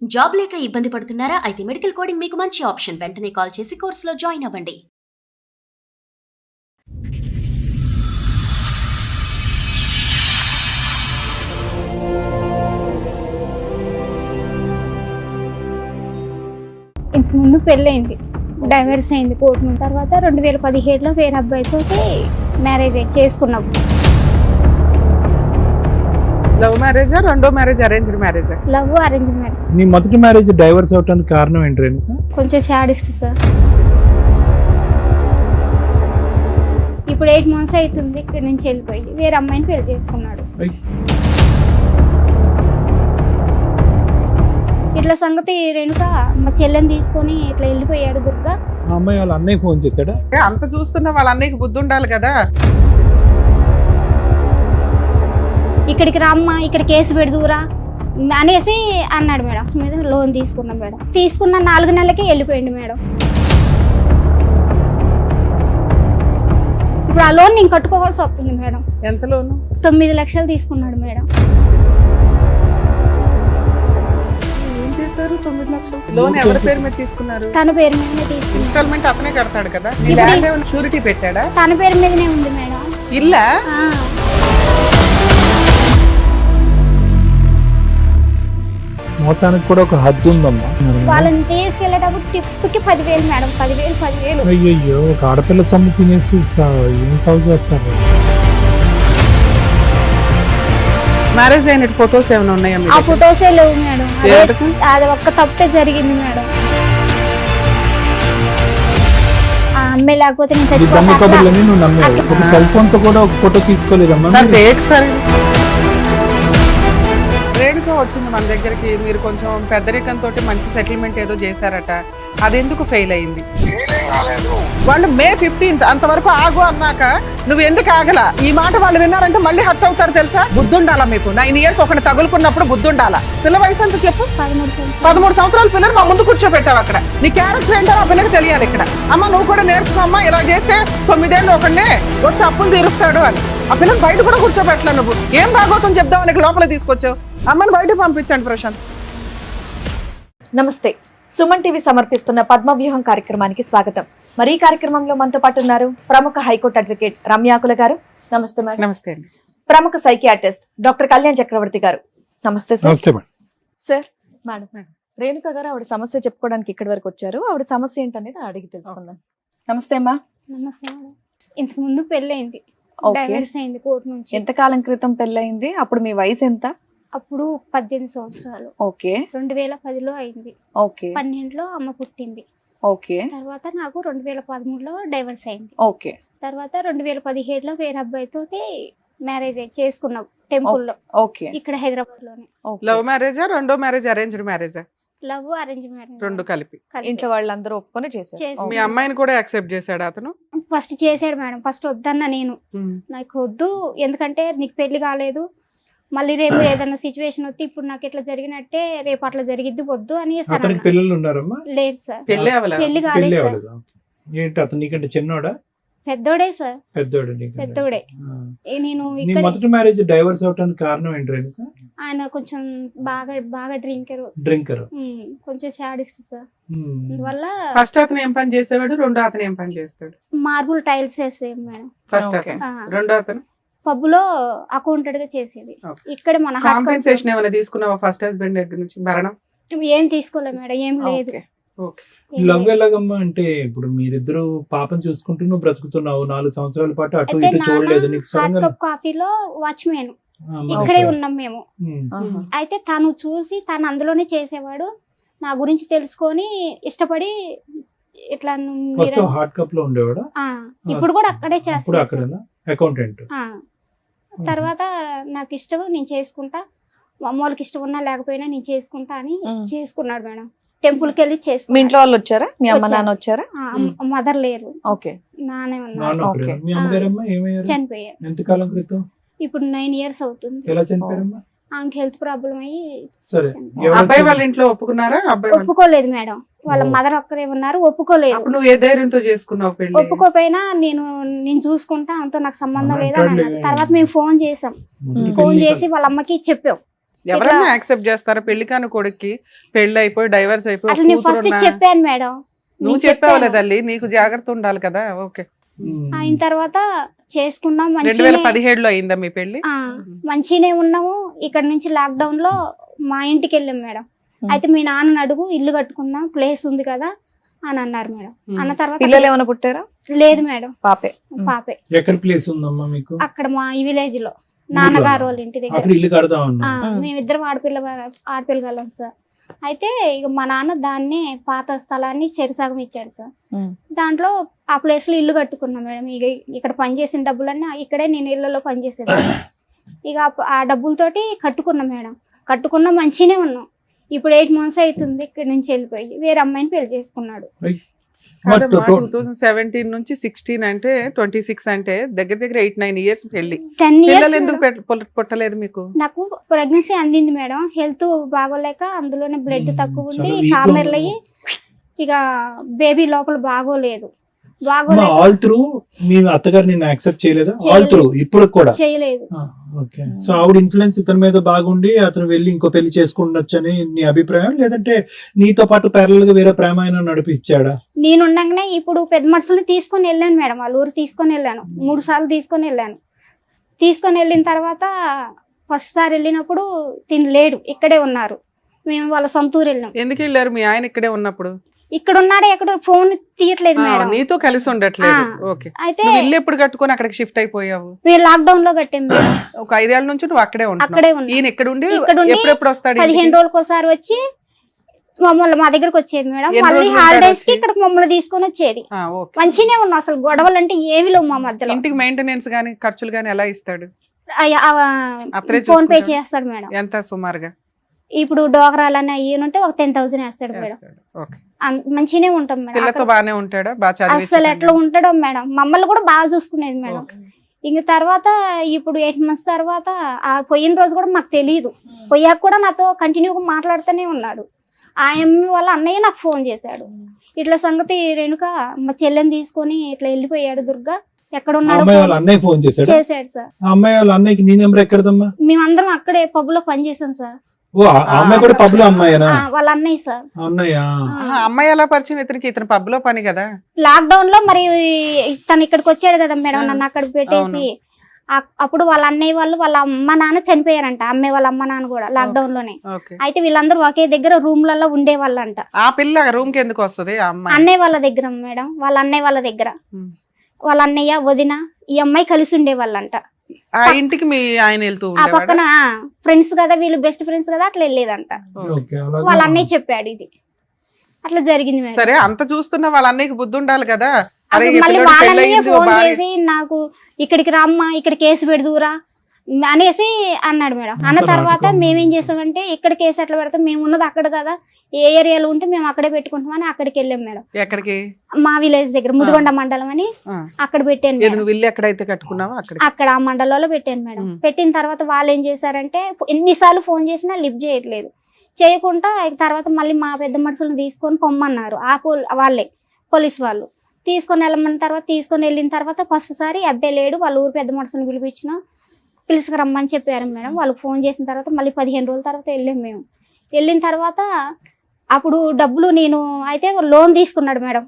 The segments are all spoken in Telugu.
జాబ్ లేక ఇబ్బంది పడుతున్నారా? అయితే మెడికల్ కోడింగ్ మీకు మంచి ఆప్షన్. వెంటనే కాల్ చేసి కోర్సులో జాయిన్ అవ్వండి. ఇంతకు ముందు పెళ్ళయింది, డైవర్స్ అయింది కోర్టు నుంచి. తర్వాత 2017లో వేరే అబ్బాయితో మ్యారేజ్ చేసుకున్నాం. లవ్ మ్యారేజా, రెండో మ్యారేజ్ అరేంజ్డ్ మ్యారేజా? Love arrange marriage. నీ మొదటి మ్యారేజ్ డైవర్స్ అవడానికి కారణం ఏంటి రేణుక? కొంచెం సాడిస్ట్ సార్. ఇప్పుడు 8 months అవుతుంది ఇక్కడ నుంచి వెళ్ళిపోయి వేరే అమ్మాయిని పెళ్లి చేసుకున్నాడు. ఇట్లా సంగతి రేణుక మా చెల్లెని తీసుకొని ఇట్లా వెళ్ళిపోయాడు దుర్గా. ఆ అమ్మాయి వాళ్ళ అన్నయ్య ఫోన్ చేశాడా? అంత చూస్తున్న వాళ్ళ అన్నయ్యకి బుద్ధి ఉండాలి కదా. ఇక్కడికి రామ్మా, ఇక్కడ కేసు పెడుదురా అనేసి అన్నాడు మేడం. మీద లోన్ తీసుకున్నాం మేడం. తీసుకున్న 4 నెలలకే వెళ్ళిపోయింది మేడం. ఇప్పుడు ఆ లోన్ నేను కట్టుకోవాల్సి వస్తుంది మేడం. ఎంత లోను? 9 లక్షలు తీసుకున్నాడు మేడం. ఏం చేశారు? 9 లక్షలు లోన్ ఎవరి పేరు మీద తీసుకున్నారు? తన పేరు మీదనే తీసుకున్నాడు. ఇన్స్టాల్మెంట్ అతనే కడతాడు కదా. నీ ఇప్పుడు ల్యాండ్ ఏమైనా షూరిటీ పెట్టాడా? తన పేరు మీదనే ఉంది మేడం. ఇల్లా? ఆ, మోసానికి కూడా ఒక హద్దు ఉందమ్మా. వాళ్ళని తీసుకెళ్లేటప్పుడు టిప్కి 10,000 మేడం. 10,000. అయ్యయ్యో, ఒక ఆడపిల్ల సొమ్ము తినేసి ఏం సాగు చేస్తారు? మ్యారేజ్ అయినట్టు ఫొటోస్ ఏమైనా ఉన్నాయా మీ ఆ దగ్గర? ఫొటోసే లేవు మేడం. ఎందుకు? అది ఒక్క తప్పే జరిగింది మేడం. ఆ అమ్మాయి లేకపోతే నేను ఈ దమ్ము చచ్చిపోతా. కబుర్లని నువ్వు నమ్మేవు. ఒక సెల్ ఫోన్ తో కూడా ఒక ఫోటో తీసుకోలేదమ్మా. Sir fake sir. రేణుక వచ్చింది మన దగ్గరికి. మీరు కొంచెం పెద్దరికంతో మంచి సెటిల్మెంట్ ఏదో చేశారట, అది ఎందుకు ఫెయిల్ అయింది? వాళ్ళు May 15th అంతవరకు ఆగు అన్నాక నువ్వు ఎందుకు ఆగలా? ఈ మాట వాళ్ళు విన్నారంటే మళ్ళీ హట్ అవుతారు తెలుసా? బుద్ధుండాలా మీకు? 9 years ఒకటి తగులుకున్నప్పుడు బుద్ధుండాలా? పిల్ల వయసు ఎంత చెప్పు? 13 సంవత్సరాల పిల్లలు మా ముందు కూర్చోబెట్టావు అక్కడ. నీ క్యారెక్టర్ ఏంటో ఆ పిల్లకి తెలియాలి ఇక్కడ. అమ్మ నువ్వు కూడా నేర్చుకో అమ్మా, ఇలా చేస్తే 9 ఏళ్ళు ఒకడినే వచ్చి అప్పులు తీరుస్తాడు అని. ఆ పిల్లలు బయట కూడా కూర్చోబెట్టలే. నువ్వు ఏం భాగవతం చెప్దావు నీకు లోపల తీసుకొచ్చావు. అమ్మని బయట పంపించండి ప్రశాంత్. నమస్తే, సుమన్ టీవీ సమర్పిస్తున్న పద్మవ్యూహం కార్యక్రమానికి స్వాగతం. మరి ఈ కార్యక్రమంలో మనతో పాటు ఉన్నారు ప్రముఖ హైకోర్టు అడ్వకేట్ రమ్యాకుల గారు. నమస్తే మేడం. నమస్తే అండి. ప్రముఖ సైకియాట్రిస్ట్ డాక్టర్ కళ్యాణ్ చక్రవర్తి గారు. నమస్తే సార్. నమస్తే మేడం. సార్, మేడం రేణుక గారు ఆవిడ సమస్య చెప్పుకోవడానికి ఇక్కడి వరకు వచ్చారు. ఆవిడ సమస్య ఏంటనేది అడిగి తెలుసుకుందాం. నమస్తే అమ్మా. నమస్తే మేడం. ఇంతకు ముందు పెళ్ళయింది, ఓకే. డైవర్స్ అయింది కోర్టు నుంచి. ఎంత కాలం క్రితం పెళ్ళయింది? అప్పుడు మీ వయసు ఎంత? అప్పుడు 18 సంవత్సరాలు. ఓకే 2010లో అయింది. ఓకే 12లో అమ్మ పుట్టింది. ఓకే తర్వాత నాకు 2013లో డైవర్స్ అయింది. ఓకే తర్వాత 2017లో వేరే అబ్బాయితో మ్యారేజ్ చేసుకున్నాం టెంపుల్లో, ఓకే ఇక్కడ హైదరాబాద్ లోనే. లవ్ మ్యారేజా, రెండో మ్యారేజ్ అరేంజ్డ్ మ్యారేజా? లవ్ అరేంజ్ మ్యారేజ్ రెండు కలిపి. ఇంట్లో వాళ్ళందరూ ఒప్పుకొని చేశారు. చేశారు. మీ అమ్మాయిని కూడా యాక్సెప్ట్ చేశాడు అతను? ఫస్ట్ చేశాడు మేడం. ఫస్ట్ వద్దన్న నేను, నాకు వద్దు, ఎందుకంటే నీకు పెళ్లి కాలేదు, మళ్ళీ రేపు ఏదైనా సిచ్యువేషన్ వస్తే ఇప్పుడు నాకు ఇట్లా జరిగినట్టే రేపు అట్లా జరిగిద్ది, వద్దు అని అతనికి పిల్లలు ఉన్నారమ్మా? లేదు సార్, పెళ్ళి అవ్వలే. పెళ్లి పెళ్లి కాలేదు సార్. అవ్వలేదా? ఏంటి అతను నీకంటే చిన్నోడా పెద్దోడే సార్, పెద్దోడా? నీకంటే పెద్దోడే. నేను నీ ఇక్కడ మొదటి మ్యారేజ్ డైవర్స్ అవడానికి కారణం ఏంటి రేణుక? ఆయన కొంచెం బాగా డ్రింకర్, డ్రింకర్. కొంచెం సాడిస్ట్ సార్. అందువల్ల ఫస్ట్ అతను ఏం పని చేసేవాడు, రెండో అతను ఏం పని చేస్తాడు? మార్బుల్ టైల్స్ వేసేది మేడం. First okay. అతను, రెండో అతను పబ్ లో అకౌంటెంట్ గా చేసేది. ఓకే. ఇక్కడ మన కాంపెన్సేషన్ ఏమైనా తీసుకున్నావా ఫస్ట్ హస్బెండ్ దగ్గర నుంచి? భరణం ఏం తీసుకోలేదు మేడం, ఏం లేదు. ఓకే. ఓకే. ఏం లవ్ లేదు. ఎలాగమ్మా అంటే ఇప్పుడు మీరిద్దరు పాపం చూసుకుంటూ నువ్వు బ్రతుకుతున్నావు 4 సంవత్సరాల పాటు, అటు అయితే ఇటు చూడలేదు నీకు హాట్ సడన్ గా. కప్ కాఫీలో వాచ్మెన్ ఆ, ఇక్కడే ఓకే. ఉన్నాం మేము. ఆహా. అయితే తను చూసి తను అందులోనే చేసేవాడు. నా గురించి తెలుసుకొని ఇష్టపడి ఇట్లా ఫస్ట్ హాట్ కప్ లో ఉండేవాడా? ఇప్పుడు కూడా అక్కడే అప్పుడు చేస్తాడు. అక్కడేనా అకౌంటెంట్? తర్వాత నాకు ఇష్టం, నేను చేసుకుంటా, మా అమ్మ వాళ్ళకి ఇష్టం ఉన్నా లేకపోయినా నేను చేసుకుంటా అని చేసుకున్నాడు మేడం. టెంపుల్ కి వెళ్ళి మీ చేసుకున్నాడు. ఇంట్లో వాళ్ళు వచ్చారా? మీ అమ్మ వచ్చారు. నాన్న వచ్చారా? మదర్ లేరు, ఓకే. నానే ఉన్నారు, నాన్న ఒక్కడేనా? మీ అమ్మగారమ్మా ఏమయ్యారు? చనిపోయారు. ఎంతకాలం క్రితం? ఇప్పుడు 9 years అవుతుంది. ఎలా చనిపోయారమ్మా? ఆమెకి హెల్త్ ప్రాబ్లం అయ్యి సరే, చనిపోయారు. ఎవరు అబ్బాయి వాళ్ళ ఇంట్లో ఒప్పుకున్నారా? అబ్బాయి వాళ్ళు ఒప్పుకోలేదు మేడం. వాళ్ళ ఓ. మదర్ ఒక్కరే ఉన్నారు, ఒప్పుకోలేదు. అప్పుడు నువ్వు ఏ ధైర్యంతో చేసుకున్నావు పెళ్లి? ఒప్పుకోపోయినా నేను చూసుకుంటా, అంతా నాకు సంబంధం అమ్మ లేదా అని అంటాడులే. అన్నారు. తర్వాత మేము ఫోన్ చేసాం, మొదటి ఫోన్ పెళ్లి చేసి వాళ్ళ అమ్మకి చెప్పాం. ఎవరన్నా యాక్సెప్ట్ చేస్తారా పెళ్లి కాని కొడుక్కి పెళ్లి అయిపోయి డైవర్స్ అయిపోయి అట్లా నేను ఫస్ట్ చెప్పాను మేడం. నువ్వు నేను చెప్పావు చెప్పాను. తల్లి నీకు జాగ్రత్త ఉండాలి కదా. ఓకే అయిన తర్వాత చేసుకున్నాం 2017లో అయిందా మీ పెళ్లి? మంచిగానే ఉన్నాము. ఇక్కడ నుంచి లాక్డౌన్ లో మా ఇంటికి వెళ్ళాం మేడం. అయితే మీ నాన్న అడుగు ఇల్లు కట్టుకుందాం ప్లేస్ ఉంది కదా అని అన్నారు మేడం. అన్న తర్వాత పిల్లలు ఏమైనా పుట్టారా? లేదు మేడం, పాపే. పాపే. ఎక్కడ ప్లేస్ ఉందమ్మా మీకు? అక్కడ మా ఈ విలేజ్ లో నాన్నగారు వాళ్ళ ఇంటి దగ్గర. అక్కడ ఇల్లు కడతా ఉన్నా. మేమిద్దరం ఆడపిల్లగలం సార్. అయితే ఇక మా నాన్న దాన్ని పాత స్థలాన్ని చెరిసగం ఇచ్చాడు సార్. దాంట్లో ఆ ప్లేస్ లో ఇల్లు కట్టుకున్నాం మేడం. ఇక ఇక్కడ పనిచేసిన డబ్బులన్నీ ఇక్కడే నేను ఇళ్లలో పనిచేసేది. ఇక ఆ డబ్బులతోటి కట్టుకున్నాం మేడం. కట్టుకున్నాం, మంచిగానే ఉన్నాం. ఇప్పుడు 8 months అవుతుంది ఇక్కడ నుంచి వెళ్ళిపోయి వేరే అమ్మాయిని పెళ్లి చేసుకున్నాడు. 2017 నుంచి 16 అంటే 26 అంటే దగ్గర దగ్గర 8-9 years పెళ్లి. 10 years పిల్లలు ఎందుకు పుట్టలేదు మీకు? నాకు ప్రెగ్నెన్సీ అందింది మేడం. హెల్త్ బాగోలేక అందులోనే బ్లడ్ తక్కువ ఉంది, చాలా weak కామెర్లు అయ్యి ఇక బేబీ లోపల బాగోలేదు. ఆల్ త్రూ మీ అత్తగారు నిన్ను యాక్సెప్ట్ చేయలేదా? ఆల్ త్రూ ఇప్పుడు కూడా చేయలేదు. ఓకే. సో ఆవిడ ఇన్ఫ్లుయెన్స్ ఇతని మీద బాగుండి అతను వెళ్ళి ఇంకో పెళ్లి చేసుకుండొచ్చని నీ అభిప్రాయం, లేదంటే నీతో పాటు ప్యారల్ గా వేరే ప్రేమ అయినా నడిపించాడా? నేను ఉండగానే ఇప్పుడు పెద్ద మనుషుల్ని తీసుకొని వెళ్ళాను మేడం. వాళ్ళ ఊరు తీసుకొని వెళ్ళాను. 3 సార్లు తీసుకొని వెళ్ళాను. తీసుకొని వెళ్ళిన తర్వాత ఫస్ట్ సారి వెళ్ళినప్పుడు తిని లేడు, ఇక్కడే ఉన్నారు. మేము వాళ్ళ సొంత ఊరు వెళ్ళాం. ఎందుకు వెళ్ళారు? మీ ఆయన ఇక్కడే ఉన్నప్పుడు ఇక్కడ ఉన్నాడు, ఎక్కడ ఫోన్ తీయట్లేదు మేడం. నీతో కలిసి ఉండట్లేదు. ఓకే. అయితే నువ్వు ఇల్లు ఎప్పుడు కట్టుకొని అక్కడికి షిఫ్ట్ అయిపోయావు? మేము లాక్డౌన్ లో కట్టాం మేడం. ఒక 5 ఏళ్ల నుంచి నువ్వు అక్కడే అక్కడే ఉంటున్నావు. ఉన్నా. ఈయన ఇక్కడ ఉండి ఇక్కడ ఉండి ఎప్పుడెప్పుడు వస్తాడు? 15 రోజులకు ఒకసారి వచ్చి మమ్మల్ని మా దగ్గరకు వచ్చేది మేడం. ఎన్ని మళ్ళీ రోజులు హాలిడేస్ కి ఉంటాడు ఇక్కడ మమ్మల్ని తీసుకొని వచ్చేది. ఓకే. మంచిగానే ఉన్నాం. అసలు గొడవలు అంటే ఏమి లేవు మా మధ్యలో. ఇంటికి మెయింటెనెన్స్ గానీ ఖర్చులు గానీ ఎలా ఇస్తాడు? అతనే ఫోన్ పే చూసుకుంటాడా? చేస్తాడు మేడం. ఎంత సుమారుగా? ఇప్పుడు డోకరాలన్న ఉంటే ఒక 10,000 వేస్తాడు మేడం. చేస్తాడు. ఓకే. మంచిగానే ఉంటాం మేడం. పిల్లతో బానే ఉంటాడా? బాగా అసలు ఎట్లా చదివి ఉంటాడో మేడం. మమ్మల్ని కూడా బాగా చూసుకునేది మేడం. ఓకే. ఇంక తర్వాత ఇప్పుడు 8 months తర్వాత ఆ పోయిన రోజు కూడా మాకు తెలియదు. పోయాక కూడా నాతో కంటిన్యూగా మాట్లాడుతూనే ఉన్నాడు. ఆ అమ్మ వాళ్ళ అన్నయ్య నాకు ఫోన్ చేశాడు. ఇట్లా సంగతి రేణుక మా చెల్లెని తీసుకొని ఇట్లా వెళ్ళిపోయాడు దుర్గా, ఎక్కడ ఉన్నాడు అమ్మాయి వాళ్ళ అన్నయ్య ఫోన్ చేశాడు. చేశాడు సార్. ఆ అమ్మాయి వాళ్ళ అన్నయ్యకి నీ నెంబర్ ఎక్కడదమ్మా? మేమందరం అక్కడే పబ్ లో పనిచేసాం సార్. ఓ ఆ అమ్మాయి కూడా పబ్ లో అమ్మాయినా? వాళ్ళ అన్నయ్య సార్. అన్నయ్య. అమ్మాయి ఎలా పరిచయం ఇతనికి? ఇతను పబ్ లో పని కదా. లాక్డౌన్ లో మరి తను ఇక్కడికి వచ్చాడు కదా మేడం, నన్ను అక్కడికి పెట్టేసి. అప్పుడు వాళ్ళ అన్నయ్య వాళ్ళు వాళ్ళ అమ్మ నాన్న చనిపోయారంట. అమ్మాయి వాళ్ళ అమ్మ నాన్న కూడా లాక్డౌన్ లోనే. ఓకే. అయితే వీళ్ళందరూ ఒకే దగ్గర రూమ్లలో ఉండేవాళ్ళంట. ఆ పిల్ల రూమ్ కి ఎందుకు వస్తది? ఆ అమ్మాయి అన్నయ్య వాళ్ళ దగ్గర మేడం. వాళ్ళ అన్నయ్య వాళ్ళ దగ్గర వాళ్ళ అన్నయ్య వదిన ఈ అమ్మాయి కలిసి ఉండేవాళ్ళంట. ఆ ఇంటికి మీ ఆయన వెళ్తూ ఆ ఉండేవాడా? పక్కన ఫ్రెండ్స్ కదా వీళ్ళు, బెస్ట్ ఫ్రెండ్స్ కదా, అట్లా వెళ్ళేదంట. ఓకే, అలాగా. వాళ్ళ అన్నయ్య చెప్పాడు ఇది. అట్లా జరిగింది మేడం. సరే, అంత చూస్తున్నా వాళ్ళ అన్నయ్యకి బుద్ధి ఉండాలి కదా. అరే అసలు ఈ మళ్ళీ పిల్లోడు వాళ్ళ పెళ్ళి అన్నయ్య అయ్యింది, ఓ ఫోన్ భార్య- చేసి నాకు ఇక్కడికి రమ్మా, ఇక్కడ కేసు పెడదురా అనేసి అన్నాడు మేడం. అన్న అంత తర్వాత నాటకం. మేమేం చేస్తామంటే ఇక్కడ కేసు ఎట్లా పెడతాం, మేము ఉన్నది అక్కడ కదా, ఏ ఏరియాలో ఉంటే మేము అక్కడే పెట్టుకుంటామని అక్కడికి వెళ్ళాం మేడం. ఎక్కడికి? మా విలేజ్ దగ్గర ముదిగొండ మండలం అని ఆ. అక్కడ పెట్టాను ఏది మేడం. నువ్వు ఇల్లు ఎక్కడైతే కట్టుకున్నావో అక్కడ? అక్కడ ఆ మండలంలో పెట్టాను మేడం. ఉమ్. పెట్టిన తర్వాత వాళ్ళు ఏం చేశారంటే ఎన్నిసార్లు ఫోన్ చేసినా లిఫ్ట్ చేయట్లేదు. చేయకుండా తర్వాత మళ్ళీ మా పెద్ద మనుషులను తీసుకొని పొమ్మన్నారు. వాళ్ళే పోలీస్ వాళ్ళు తీసుకొని వెళ్ళమన్న తర్వాత తీసుకొని వెళ్ళిన తర్వాత ఫస్ట్ సారి అబ్బాయి లేడు, వాళ్ళ ఊరు పెద్ద మనుషులను పిలుచుకురమ్మని చెప్పారు మేడం. వాళ్ళు ఫోన్ చేసిన తర్వాత మళ్ళీ 15 రోజుల తర్వాత వెళ్ళాం మేము. వెళ్ళిన తర్వాత అప్పుడు డబ్బులు నేను అయితే లోన్ తీసుకున్నాడు మేడం.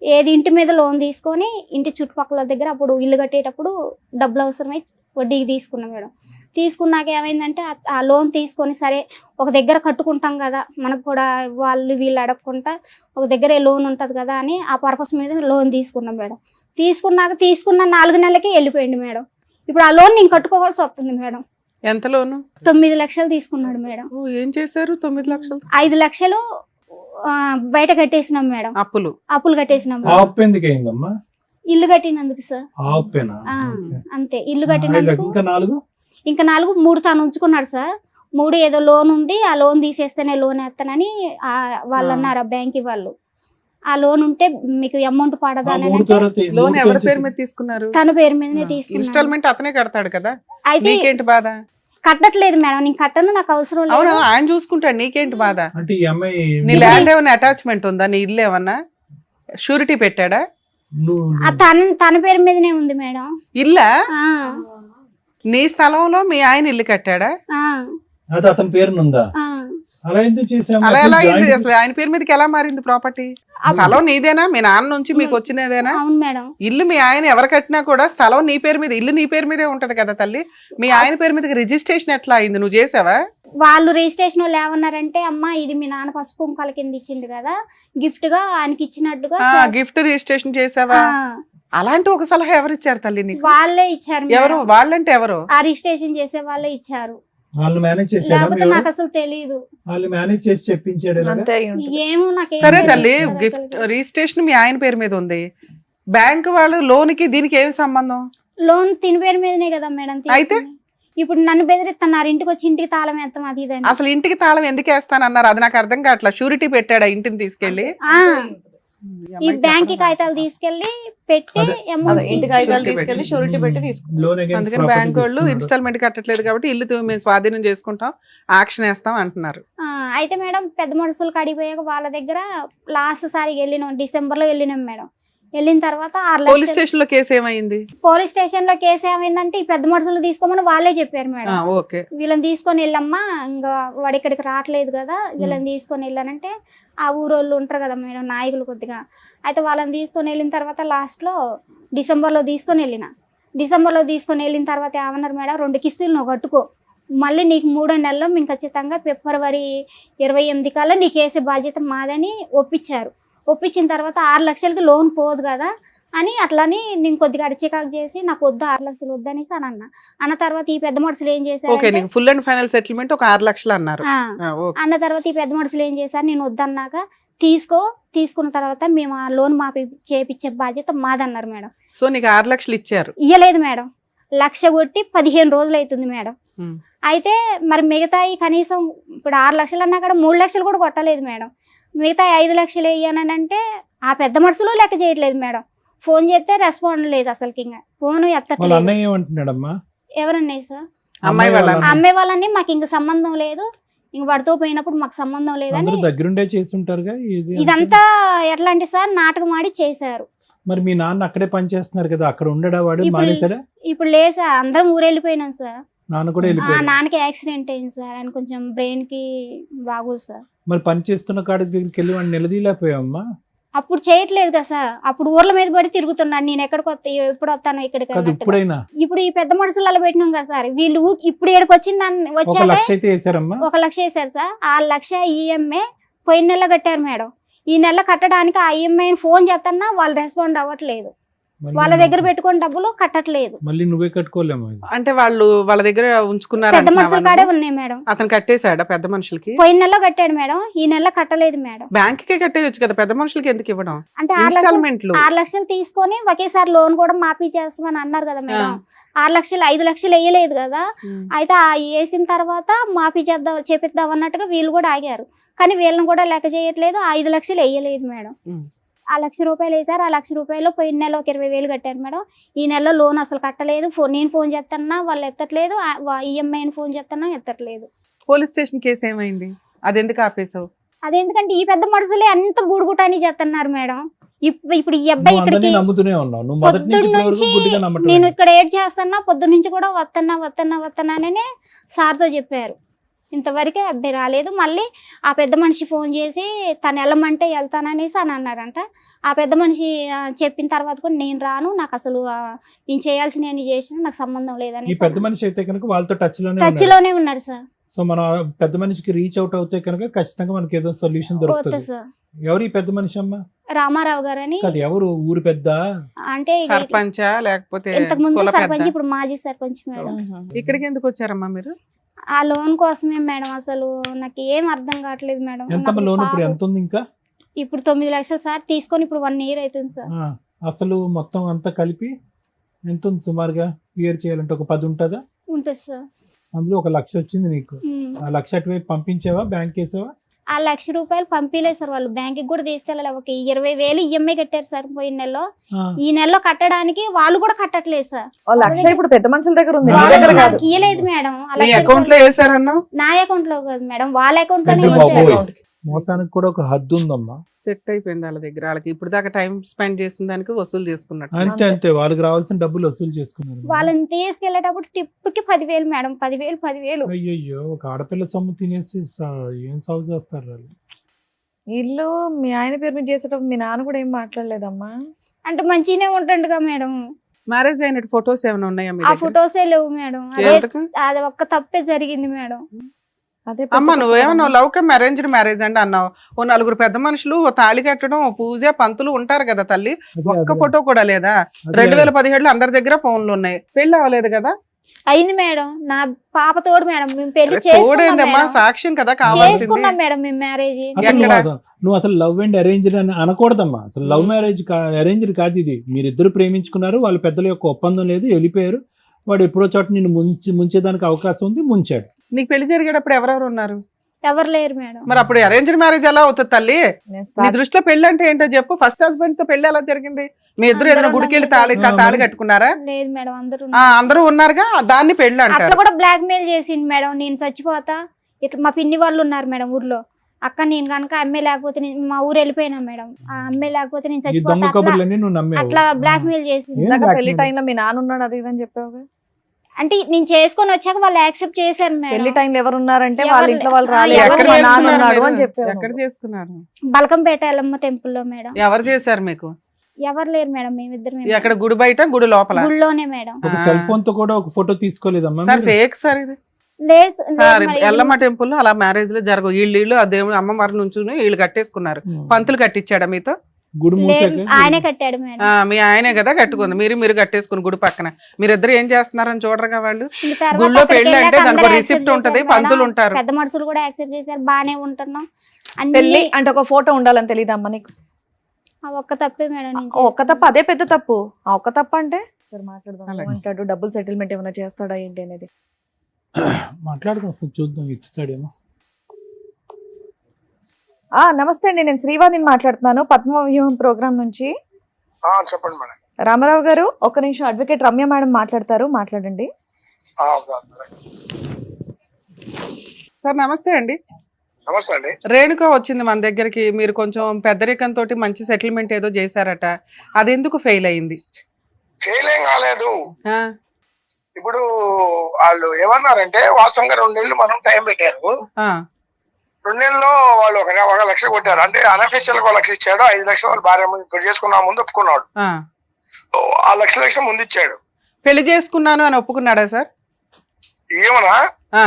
ఏది ఇంటి మీద లోన్ తీసుకొని ఇంటి చుట్టుపక్కల దగ్గర అప్పుడు ఇల్లు కట్టేటప్పుడు డబ్బులు అవసరమై వడ్డీకి తీసుకున్నాం మేడం. తీసుకున్నాక ఏమైందంటే ఆ లోన్ తీసుకొని సరే ఒక దగ్గర కట్టుకుంటాం కదా, మనకు కూడా వాళ్ళు వీళ్ళు అడగకుండా ఒక దగ్గరే లోన్ ఉంటుంది కదా అని ఆ పర్పస్ మీద లోన్ తీసుకున్నాం మేడం. తీసుకున్న 4 నెలలకే వెళ్ళిపోయింది మేడం. ఇప్పుడు ఆ లోన్ నేను కట్టుకోవాల్సి వస్తుంది మేడం. ఎంత లోను? 9 లక్షలు తీసుకున్నాడు మేడం. ఓ, ఏం చేశారు 9 లక్షలు? 5 లక్షలు బయట కట్టేసినాం మేడం. అప్పులు కట్టేసినాం ఆ మేడం. అప్పు ఎందుకు అయిందమ్మా? ఇల్లు కట్టినందుకు సార్. ఆ అప్పేనా? ఓకే. అంతే, ఇల్లు కట్టినందుకు. ఇంకా 4? 3 తాను ఉంచుకున్నాడు సార్. 3 ఏదో లోన్ ఉంది, ఆ లోన్ తీసేస్తేనే లోన్ వేస్తానని వాళ్ళు అన్నారు ఆ బ్యాంక్ వాళ్ళు. ఆ లోన్ ఉంటే మీకు అమౌంట్ పడదా అని అంటే లోన్ ఎవరి పేరు మీద తీసుకున్నారు? తన పేరు మీదనే తీసుకున్నాను. ఇన్స్టాల్మెంట్ అతనే కడతాడు కదా, అయితే నీకేంటి బాధ? కట్టట్లేదు మేడం, నేను కట్టను, నాకు అవసరం అవును, లేదు. ఆయన చూసుకుంటాడు, నీకేంటి బాధ? అంటే ఈ అమ్మాయి నీ ల్యాండ్ ఏమైనా అటాచ్మెంట్ ఉందా? నీ ఇల్లు ఏమన్నా షూరిటీ పెట్టాడా? తన పేరు మీదనే ఉంది మేడం. ఇల్లా? ఆ, నీ స్థలంలో మీ ఆయన ఇల్లు కట్టాడా? ఆ. అది అతని పేరునుందా? ఆ, అలా ఎందుకు చేసాము? అలా ఎలా అయింది జాయింట్ అసలు? ఆయన పేరు మీదకి ఎలా మారింది ప్రాపర్టీ? స్థలం నీదేనా? మీ నాన్న నుంచి మీకు వచ్చినదేనా? అవును మేడం. ఇల్లు మీ ఆయన ఎవరు కట్టినా కూడా స్థలం నీ పేరు మీద, ఇల్లు నీ పేరు మీదే ఉంటది కదా తల్లి. మీ ఆయన పేరు మీదకి రిజిస్ట్రేషన్ ఎట్లా అయింది? నువ్వు చేసావా? వాళ్ళు రిజిస్ట్రేషన్ వాళ్ళు ఏమన్నారంటే, అమ్మ ఇది మీ నాన్న పసుపు కుంకాల కింద ఇచ్చిండు కదా, గిఫ్ట్ గా ఆయనకి ఇచ్చినట్టుగా గిఫ్ట్ రిజిస్ట్రేషన్ చేసావా? అలాంటి ఒక సలహా ఎవరు ఇచ్చారు తల్లి నీకు? వాళ్ళే ఇచ్చారు ఎవరు? మేడం. వాళ్ళంటే ఎవరు? ఆ రిజిస్ట్రేషన్ చేసే వాళ్ళే ఇచ్చారు, వాళ్ళు మేనేజ్ చేసారా? లేకపోతే నాకు అసలు తెలియదు. వాళ్ళు మేనేజ్ చేసి చెప్పించాడు ఇలాగా? అంతే అయి ఉంటుంది. ఏమో నాకు సరే తల్లి, గిఫ్ట్ రిజిస్ట్రేషన్ మీ ఆయన పేరు మీద ఉంది, బ్యాంక్ వాళ్ళు లోన్ కి దీనికి ఏమి సంబంధం? లోన్ తిని పేరు మీదనే కదా మేడం అయితే? తీసుకుంది. ఇప్పుడు నన్ను బెదిరిస్తున్నారు, ఇంటికి వచ్చి ఇంటికి తాళం వేస్తాం అది ఇదని. అసలు ఇంటికి తాళం ఎందుకు వేస్తానన్నారు? అది నాకు అర్థం కావట్లా. షూరిటీ పెట్టాడా ఇంటిని తీసుకెళ్లి? ఆ, ఈ బ్యాంక్ కాగితాలు తీసుకెళ్లి పెట్టి అదే. amount అదే ఇంటి కాగితాలు Surety తీసుకెళ్లి పెట్టి. షూరిటీ పెట్టి తీసుకుంటాం. లోన్ against అందుకని property బ్యాంక్ వాళ్ళు తీసుకున్నారు. ఇన్స్టాల్మెంట్ కట్టట్లేదు కాబట్టి ఇల్లు మేము స్వాధీనం చేసుకుంటాం, యాక్షన్ వేస్తాం అంటున్నారు. ఆ, అయితే మేడం పెద్ద మనుషులు కడిపోయాక వాళ్ళ దగ్గర లాస్ట్ సారి వెళ్ళినాం, డిసెంబర్ లో వెళ్ళినాం మేడం. వెళ్ళిన తర్వాత 6 పోలీస్ లక్షలు స్టేషన్ లో కేసు ఏమైంది? పోలీస్ స్టేషన్ లో కేసు ఏమైందంటే, ఈ పెద్ద మనుషులు తీసుకోమని వాళ్ళే చెప్పారు మేడం. ఓకే. వీళ్ళని తీసుకొని వెళ్ళమ్మా, ఇంకా వాడు ఇక్కడికి రావట్లేదు కదా, వీళ్ళని తీసుకొని వెళ్ళానంటే ఆ ఊరోళ్ళు ఉంటారు కదా మేడం, నాయకులు కొద్దిగా, అయితే వాళ్ళని తీసుకొని వెళ్ళిన తర్వాత లాస్ట్లో డిసెంబర్లో తీసుకొని వెళ్ళిన తర్వాత ఏమన్నారు మేడం, 2 కిస్తీలు నువ్వు కట్టుకో, మళ్ళీ నీకు 3వ నెలలో మేము ఖచ్చితంగా ఫిబ్రవరి 28 కల్లా నీకు వేసే బాధ్యత మాదని ఒప్పించారు. ఒప్పించిన తర్వాత 6 లక్షలకి లోన్ పోదు కదా అని అట్లని నేను కొద్దిగా అడిచికాకు చేసి, నాకు వద్దు 6 లక్షలు వద్దనేసి అని అన్న తర్వాత ఈ పెద్ద మనుషులు ఏం ఓకే, చేశారు నీకు ఫుల్ అండ్ ఫైనల్ సెటిల్మెంట్ ఒక 6 లక్షలు అన్నారు. ఓకే. అన్న తర్వాత ఈ పెద్ద మనుషులు ఏం చేశారు, నేను వద్దన్నాక తీసుకున్న తర్వాత మేము ఆ లోన్ మాపి చేపించే బాధ్యత మాదన్నారు మేడం. సో నీకు 6 లక్షలు ఇచ్చారు? ఇయ్యలేదు మేడం, 1,00,000 కొట్టి 15 రోజులు అవుతుంది మేడం. ఉమ్. అయితే మరి మిగతాయి కనీసం ఇప్పుడు 6 లక్షలు అన్నా కూడా 3 లక్షలు కూడా కొట్టలేదు మేడం. మిగతా 5 లక్షలు వేయనంటే ఆ పెద్ద మనుషులు లెక్క చేయట్లేదు మేడం. ఫోన్ చేస్తే రెస్పాండ్ లేదు, అసలుకి ఇంకా ఫోన్ వాళ్ళ ఎత్తట్లేదు. అన్నయ్య ఏమంటున్నాడమ్మా? ఎవరన్నాయి సార్? అమ్మాయి వాళ్ళ వాళ్ళ అన్న. అమ్మాయి వాళ్ళని మాకు ఇంక సంబంధం లేదు, ఇంక వాడితో పోయినప్పుడు మాకు సంబంధం లేదని. అందరూ దగ్గరుండే చేస్తుంటారుగా ఇది. ఇదంతా ఎట్లా అంటే సార్, నాటకం ఆడి చేశారు. మరి మీ నాన్న అక్కడే పని చేస్తున్నారు కదా, అక్కడ ఉండడా వాడు? ఇప్పుడు- మానేసాడా? ఇప్పుడు లేదు సార్, అందరం ఊరెళ్ళిపోయినాం సార్. నాన్న కూడా ఆ వెళ్ళిపోయాడు. నాన్నకి యాక్సిడెంట్ అయింది సార్, ఆయన కొంచెం బ్రెయిన్ కి బాగోదు సార్. మరి పని చేస్తున్న కాడి దగ్గరికి వెళ్ళి వాడిని నిలదీలేకపోయావమ్మా? అప్పుడు చేయట్లేదు కదా సార్, అప్పుడు ఊర్ల మీద పడి తిరుగుతున్నాడు, నేను ఎక్కడికి వస్తా ఎప్పుడు వస్తాను ఇక్కడికి కాదు అన్నట్టుగా. ఇప్పుడైనా ఇప్పుడు ఈ పెద్ద మనుషులు అలా పెట్టినాం కదా సార్, వీళ్ళు ఇప్పుడు ఏడుకు వచ్చింది 1 వచ్చాక లక్ష అయితే వేసారమ్మా? 1 లక్ష వేశారు సార్. ఆ 1 లక్ష ఈఎంఐ పోయిన నెల కట్టారు మేడం. ఈ నెల కట్టడానికి ఆ ఈఎంఐని ఫోన్ చేస్తున్నా వాళ్ళు రెస్పాండ్ అవ్వట్లేదు, మళ్ళీ వాళ్ళ దగ్గర పెట్టుకుని డబ్బులు కట్టట్లేదు. మళ్ళీ నువ్వే కట్టుకోలేము. అంటే వాళ్ళు వాళ్ళ దగ్గర ఉంచుకున్నారు పెద్ద మనుషుల అంటున్నావా కాడే నువ్వు? ఉన్నాయి మేడం. అతను కట్టేశాడా పెద్ద మనుషులకి? పోయిన నెలలో కట్టాడు మేడం, ఈ నెల కట్టలేదు మేడం. బ్యాంక్ కే కట్టేయచ్చు కదా, పెద్ద మనుషులకి ఎందుకు ఇవ్వడం? అంటే 6 లక్షలు ఇన్స్టాల్మెంట్లు 6 లక్షలు తీసుకొని ఒకేసారి లోన్ కూడా మాఫీ చేస్తామని అన్నారు కదా మేడం. 6 లక్షలు 5 లక్షలు వేయలేదు కదా, అయితే ఆ వేసిన తర్వాత మాఫీ చేపిద్దాం అన్నట్టుగా వీళ్ళు కూడా ఆగారు, కానీ వీళ్ళని కూడా లెక్క చేయట్లేదు. 5 లక్షలు వేయలేదు మేడం. ఆ 1 లక్ష రూపాయలు వేసారు. ఆ 1 లక్ష రూపాయలు పోయిన నెల ఒక 20,000 కట్టారు మేడం. ఈ నెలలో లోన్ అసలు కట్టలేదు. నేను ఫోన్ చేస్తున్నా వాళ్ళు ఎత్తట్లేదు, ఈఎంఐని ఫోన్ చేస్తున్నా ఎత్తట్లేదు. పోలీస్ స్టేషన్ కేసు ఏమైంది? అది ఎందుకు ఆపేసావు? అదేందుకంటే ఈ పెద్ద మనుషులే అంత గూడుగుటాని చేస్తున్నారు మేడం. ఇప్పుడు ఈ అబ్బాయి నువ్వు అందరినీ ఇక్కడికి నమ్ముతూనే ఉన్నావు, నువ్వు మొదటి నుంచి పొద్దున్న ఇప్పటి వరకు నుంచి గుడ్డిగా నమ్మటం నేను లేదు. ఇక్కడ ఏడ్ చేస్తున్నా, పొద్దున్న నుంచి కూడా వస్తున్నాననే సార్తో చెప్పారు. ఇంతవరకే అబ్బాయి రాలేదు. మళ్ళీ ఆ పెద్ద మనిషి ఫోన్ చేసి తను వెళ్ళమంటే వెళ్తాననేసి అని అన్నారంట. ఆ పెద్ద మనిషి చెప్పిన తర్వాత కూడా నేను రాను, నాకు అసలు నేను చేయాల్సిన చేసిన నాకు సంబంధం ఈ లేదని పెద్ద మనిషి అయితే కనుక వాళ్ళతో టచ్ టచ్ లోనే ఉన్నాడు సార్. సో మనం పెద్ద మనిషికి రీచ్ అవుట్ అవుతే కనుక ఖచ్చితంగా మనకి ఏదో సొల్యూషన్ పోతా దొరుకుతుంది. సార్. ఎవరు ఈ పెద్ద మనిషి అమ్మా? రామారావు గారని, కాదు ఎవరు ఊరు పెద్ద? అంటే సర్పంచా లేకపోతే ఇంతకు ముందు కుల సర్పంచ్, పెద్ద? ఇప్పుడు మాజీ సర్పంచ్ మేడం. ఇక్కడికి ఎందుకు వచ్చారమ్మా మీరు? ఆ లోన్ కోసమే మేడం. అసలు నాకు ఏం అర్థం కావట్లేదు మేడం. ఎంతమ్మా నాకు లోన్ ఇప్పుడు పాపం- ఎంత ఉంది ఇంకా? ఇప్పుడు 9 లక్షలు సార్ తీసుకొని ఇప్పుడు 1 ఇయర్ అవుతుంది సార్. అసలు మొత్తం అంతా కలిపి ఎంత ఉంది సుమారుగా? క్లియర్ చేయాలంటే ఒక 10 ఉంటుందా? ఉంటుంది సార్. అందులో 1 లక్ష వచ్చింది నీకు. ఉమ్. ఆ 1 లక్ష అటువైపు పంపించావా, బ్యాంక్ వేసావా? ఆ 1 లక్ష రూపాయలు పంపించలేదు సార్, వాళ్ళు బ్యాంక్ కూడా తీసుకెళ్ళాలి. ఒక 20,000 ఈఎంఐ కట్టారు సార్ పోయిన నెలలో. ఈ నెలలో కట్టడానికి వాళ్ళు కూడా కట్టట్లేదు సార్. 1 లక్ష ఇప్పుడు పెద్ద మనుషుల దగ్గర ఉంది, నా నా వాళ్ళు దగ్గర కాదు. నాకు ఇయ్యలేదు మేడం. ఆ నీ 1 లక్ష అకౌంట్ లో వేసారన్నావు? నా అకౌంట్ లో కాదు మేడం, వాళ్ళ అకౌంట్ లోనే పెద్ద వేశారు. బాబోయ్. మోసానికి కూడా ఒక హద్దు ఉందమ్మా. సెట్ అయిపోయింది వాళ్ళ దగ్గర. వాళ్ళకి ఇప్పుడు దాకా టైం స్పెండ్ చేసిన దానికి వసూలు చేసుకున్నట్టు. అంతే అంతే, వాళ్ళకి రావాల్సిన డబ్బులు వసూలు చేసుకున్నారు. వాళ్ళని తీసుకెళ్లేటప్పుడు టిప్కి 10,000 మేడం, 10,000. అయ్యయ్యో, ఒక ఆడపిల్ల సొమ్ము తినేసి ఏం సాగు చేస్తారు వాళ్ళు. ఇల్లు మీ ఆయన పేరు మీద చేసేటప్పుడు మీ నాన్న కూడా ఏం మాట్లాడలేదమ్మా? అంటే మంచిగానే ఉంటుండగా మేడం. మ్యారేజ్ అయినట్టు ఫొటోస్ ఏమైనా ఉన్నాయా మీ ఆ దగ్గర? ఫొటోసే లేవు మేడం. ఎందుకు? అది ఒక్క తప్పే జరిగింది మేడం. అదే అమ్మ నువ్వేమన్నావు, లవ్ కమ్ అరేంజ్డ్ మ్యారేజ్ అండి అన్నావు. ఓ నలుగురు పెద్ద మనుషులు, ఓ తాళి కట్టడం, ఓ పూజ పంతులు ఉంటారు కదా తల్లి. ఒక్క ఫోటో కూడా లేదా? 2017 అందరి దగ్గర ఫోన్లు ఉన్నాయి. పెళ్లి అవ్వలేదు కదా? అయింది మేడం. నా పాప తోడు మేడం. మేము పెళ్లి తోడేందమ్మా, సాక్ష్యం కదా కావాల్సింది. చేసుకున్నాం మేడం మేము మ్యారేజ్. నువ్వు అసలు లవ్ అండ్ అరేంజ్డ్ అని అనకూడదమ్మా. అసలు లవ్ మ్యారేజ్ అరేంజ్డ్ కాదు ఇది. మీరిద్దరు ప్రేమించుకున్నారు, వాళ్ళ పెద్దల యొక్క ఒప్పందం లేదు, వెళ్ళిపోయారు. వాడు ఎప్పుడో చోట నిన్ను ముంచేదానికి అవకాశం ఉంది, ముంచాడు. నీకు పెళ్లి జరిగేటప్పుడు ఎవరెవరు ఉన్నారు? ఎవరు లేరు మేడం. మరి అప్పుడు అరేంజ్డ్ మ్యారేజ్ ఎలా అవుతుంది తల్లి? నీ దృష్టిలో పెళ్లి అంటే ఏంటో చెప్పు. ఫస్ట్ హస్బెండ్ తో పెళ్లి ఎలా జరిగింది? మీ ఇద్దరు ఏదైనా గుడికి వెళ్ళి తాళి కట్టుకున్నారా? లేదు మేడం, అందరూ ఉన్నారుగా, దాన్ని పెళ్లి అట్లా అంటారు. కూడా బ్లాక్ మెయిల్ చేసిండు మేడం. నేను చచ్చిపోతా ఇట్లా. మా పిన్ని వాళ్ళు ఉన్నారు మేడం ఊర్లో. అక్క నేను కనుక అమ్మే లేకపోతే మా ఊరు వెళ్ళిపోయినా మేడం. ఆ అమ్మే లేకపోతే నేను ఈ దొంగ చచ్చిపోతా కబుర్లన్నీ నువ్వు నమ్మేవు. అట్లా బ్లాక్ మెయిల్ చేసింది. ఏం ఇందాక blackmail? పెళ్లి టైంలో మీ నాన్న ఉన్నాడు అది ఇదని చెప్పావు. అంటే నేను చేసుకొని వచ్చాక వాళ్ళు యాక్సెప్ట్ చేశారు పెళ్లి మేడం. టైంలో ఎవరు ఉన్నారంటే వాళ్ళ ఎవరు ఇంట్లో వాళ్ళు ఆ, రాలేదు. ఎవరు ఎక్కడ మా నాన్న చేసుకున్నారు ఉన్నాడు మీరు? అని చెప్పావు. ఎక్కడ చేసుకున్నారు? బలకంపేట ఎల్లమ్మ టెంపుల్ లో మేడం. ఎవరు చేశారు మీకు? ఎవరు లేరు మేడం, మేమిద్దరం ఎక్కడ, గుడి బయట గుడి లోపల? గుళ్ళోనే మేడం. ఒక సెల్ ఫోన్ తో కూడా ఒక ఫోటో తీసుకోలేదమ్మా సార్ మీరు? ఫేక్ సార్ ఇది. లేదు సార్ మరి. ఎల్లమ్మ టెంపుల్ లో అలా మ్యారేజ్ లో జరగవు. వీళ్ళు ఆ దేవుడు అమ్మవారి నుంచి వీళ్ళు కట్టేసుకున్నారు. పంతులు కట్టించాడా మీతో? గుడి లేదు, మూసాక ఆయనే కట్టాడు మేడం. మీ ఆయనే కదా కట్టుకుంది. మీరు కట్టేసుకుని గుడి పక్కన. మీరిద్దరు ఏం చేస్తున్నారని చూడరుగా వాళ్ళు. ఇంక తర్వాత గుళ్ళో అక్కడికి పెళ్లి అంటే వెళ్ళాక దానికి అందరూ రిసిప్ట్ accept ఉంటది, చేశారు పంతులు మేడం. ఉంటారు. పెద్ద మనుషులు కూడా యాక్సెప్ట్ చేశారు. బానే ఉంటున్నాం పెళ్లి అన్ని. అంటే ఒక ఫోటో ఉండాలని తెలియదమ్మా నీకు? ఆ ఒక్క తప్పే మేడం. నేను ఒక్క తప్పు, అదే పెద్ద తప్పు. ఆ ఒక్క తప్పు అంటే సరే మాట్లాడదాం. అలాగే. అంటాడు డబ్బుల్ సెటిల్మెంట్ ఏమైనా చేస్తాడా ఏంటి అనేది. మాట్లాడుతాం, అసలు చూద్దాం ఇస్తాడేమో. నమస్తే అండి, నేను శ్రీవాణిని మాట్లాడుతున్నాను పద్మవ్యూహం ప్రోగ్రామ్ నుంచి. చెప్పండి మేడం. రామారావు గారు ఒక్క నిమిషం, అడ్వకేట్ రమ్య మేడం మాట్లాడతారు, మాట్లాడండి. సార్ నమస్తే అండి. నమస్తే అండి. రేణుక వచ్చింది మన దగ్గరికి. మీరు కొంచెం పెద్దరికంతో మంచి సెటిల్మెంట్ ఏదో చేశారట, అది ఎందుకు ఫెయిల్ అయింది? ఫెయిల్ ఏం కాలేదు. ఆ, ఇప్పుడు వాళ్ళు ఏమన్నారంటే వాస్తవంగా 2 నెలలు మనం టైం పెట్టారు. ఆ, 2 నెలల్లో వాళ్ళు 1 లక్ష కొట్టారు. అంటే అన్అఫీషియల్ గా 1 లక్ష ఇచ్చాడు. 5 లక్షలు వాళ్ళ భార్య ఇప్పుడు చేసుకున్నా ముందు ఒప్పుకున్నాడు. ఆ. ఆ లక్ష ముందు ఇచ్చాడు. పెళ్లి చేసుకున్నాను అని ఒప్పుకున్నాడా సార్? ఏమన్నా ఆ,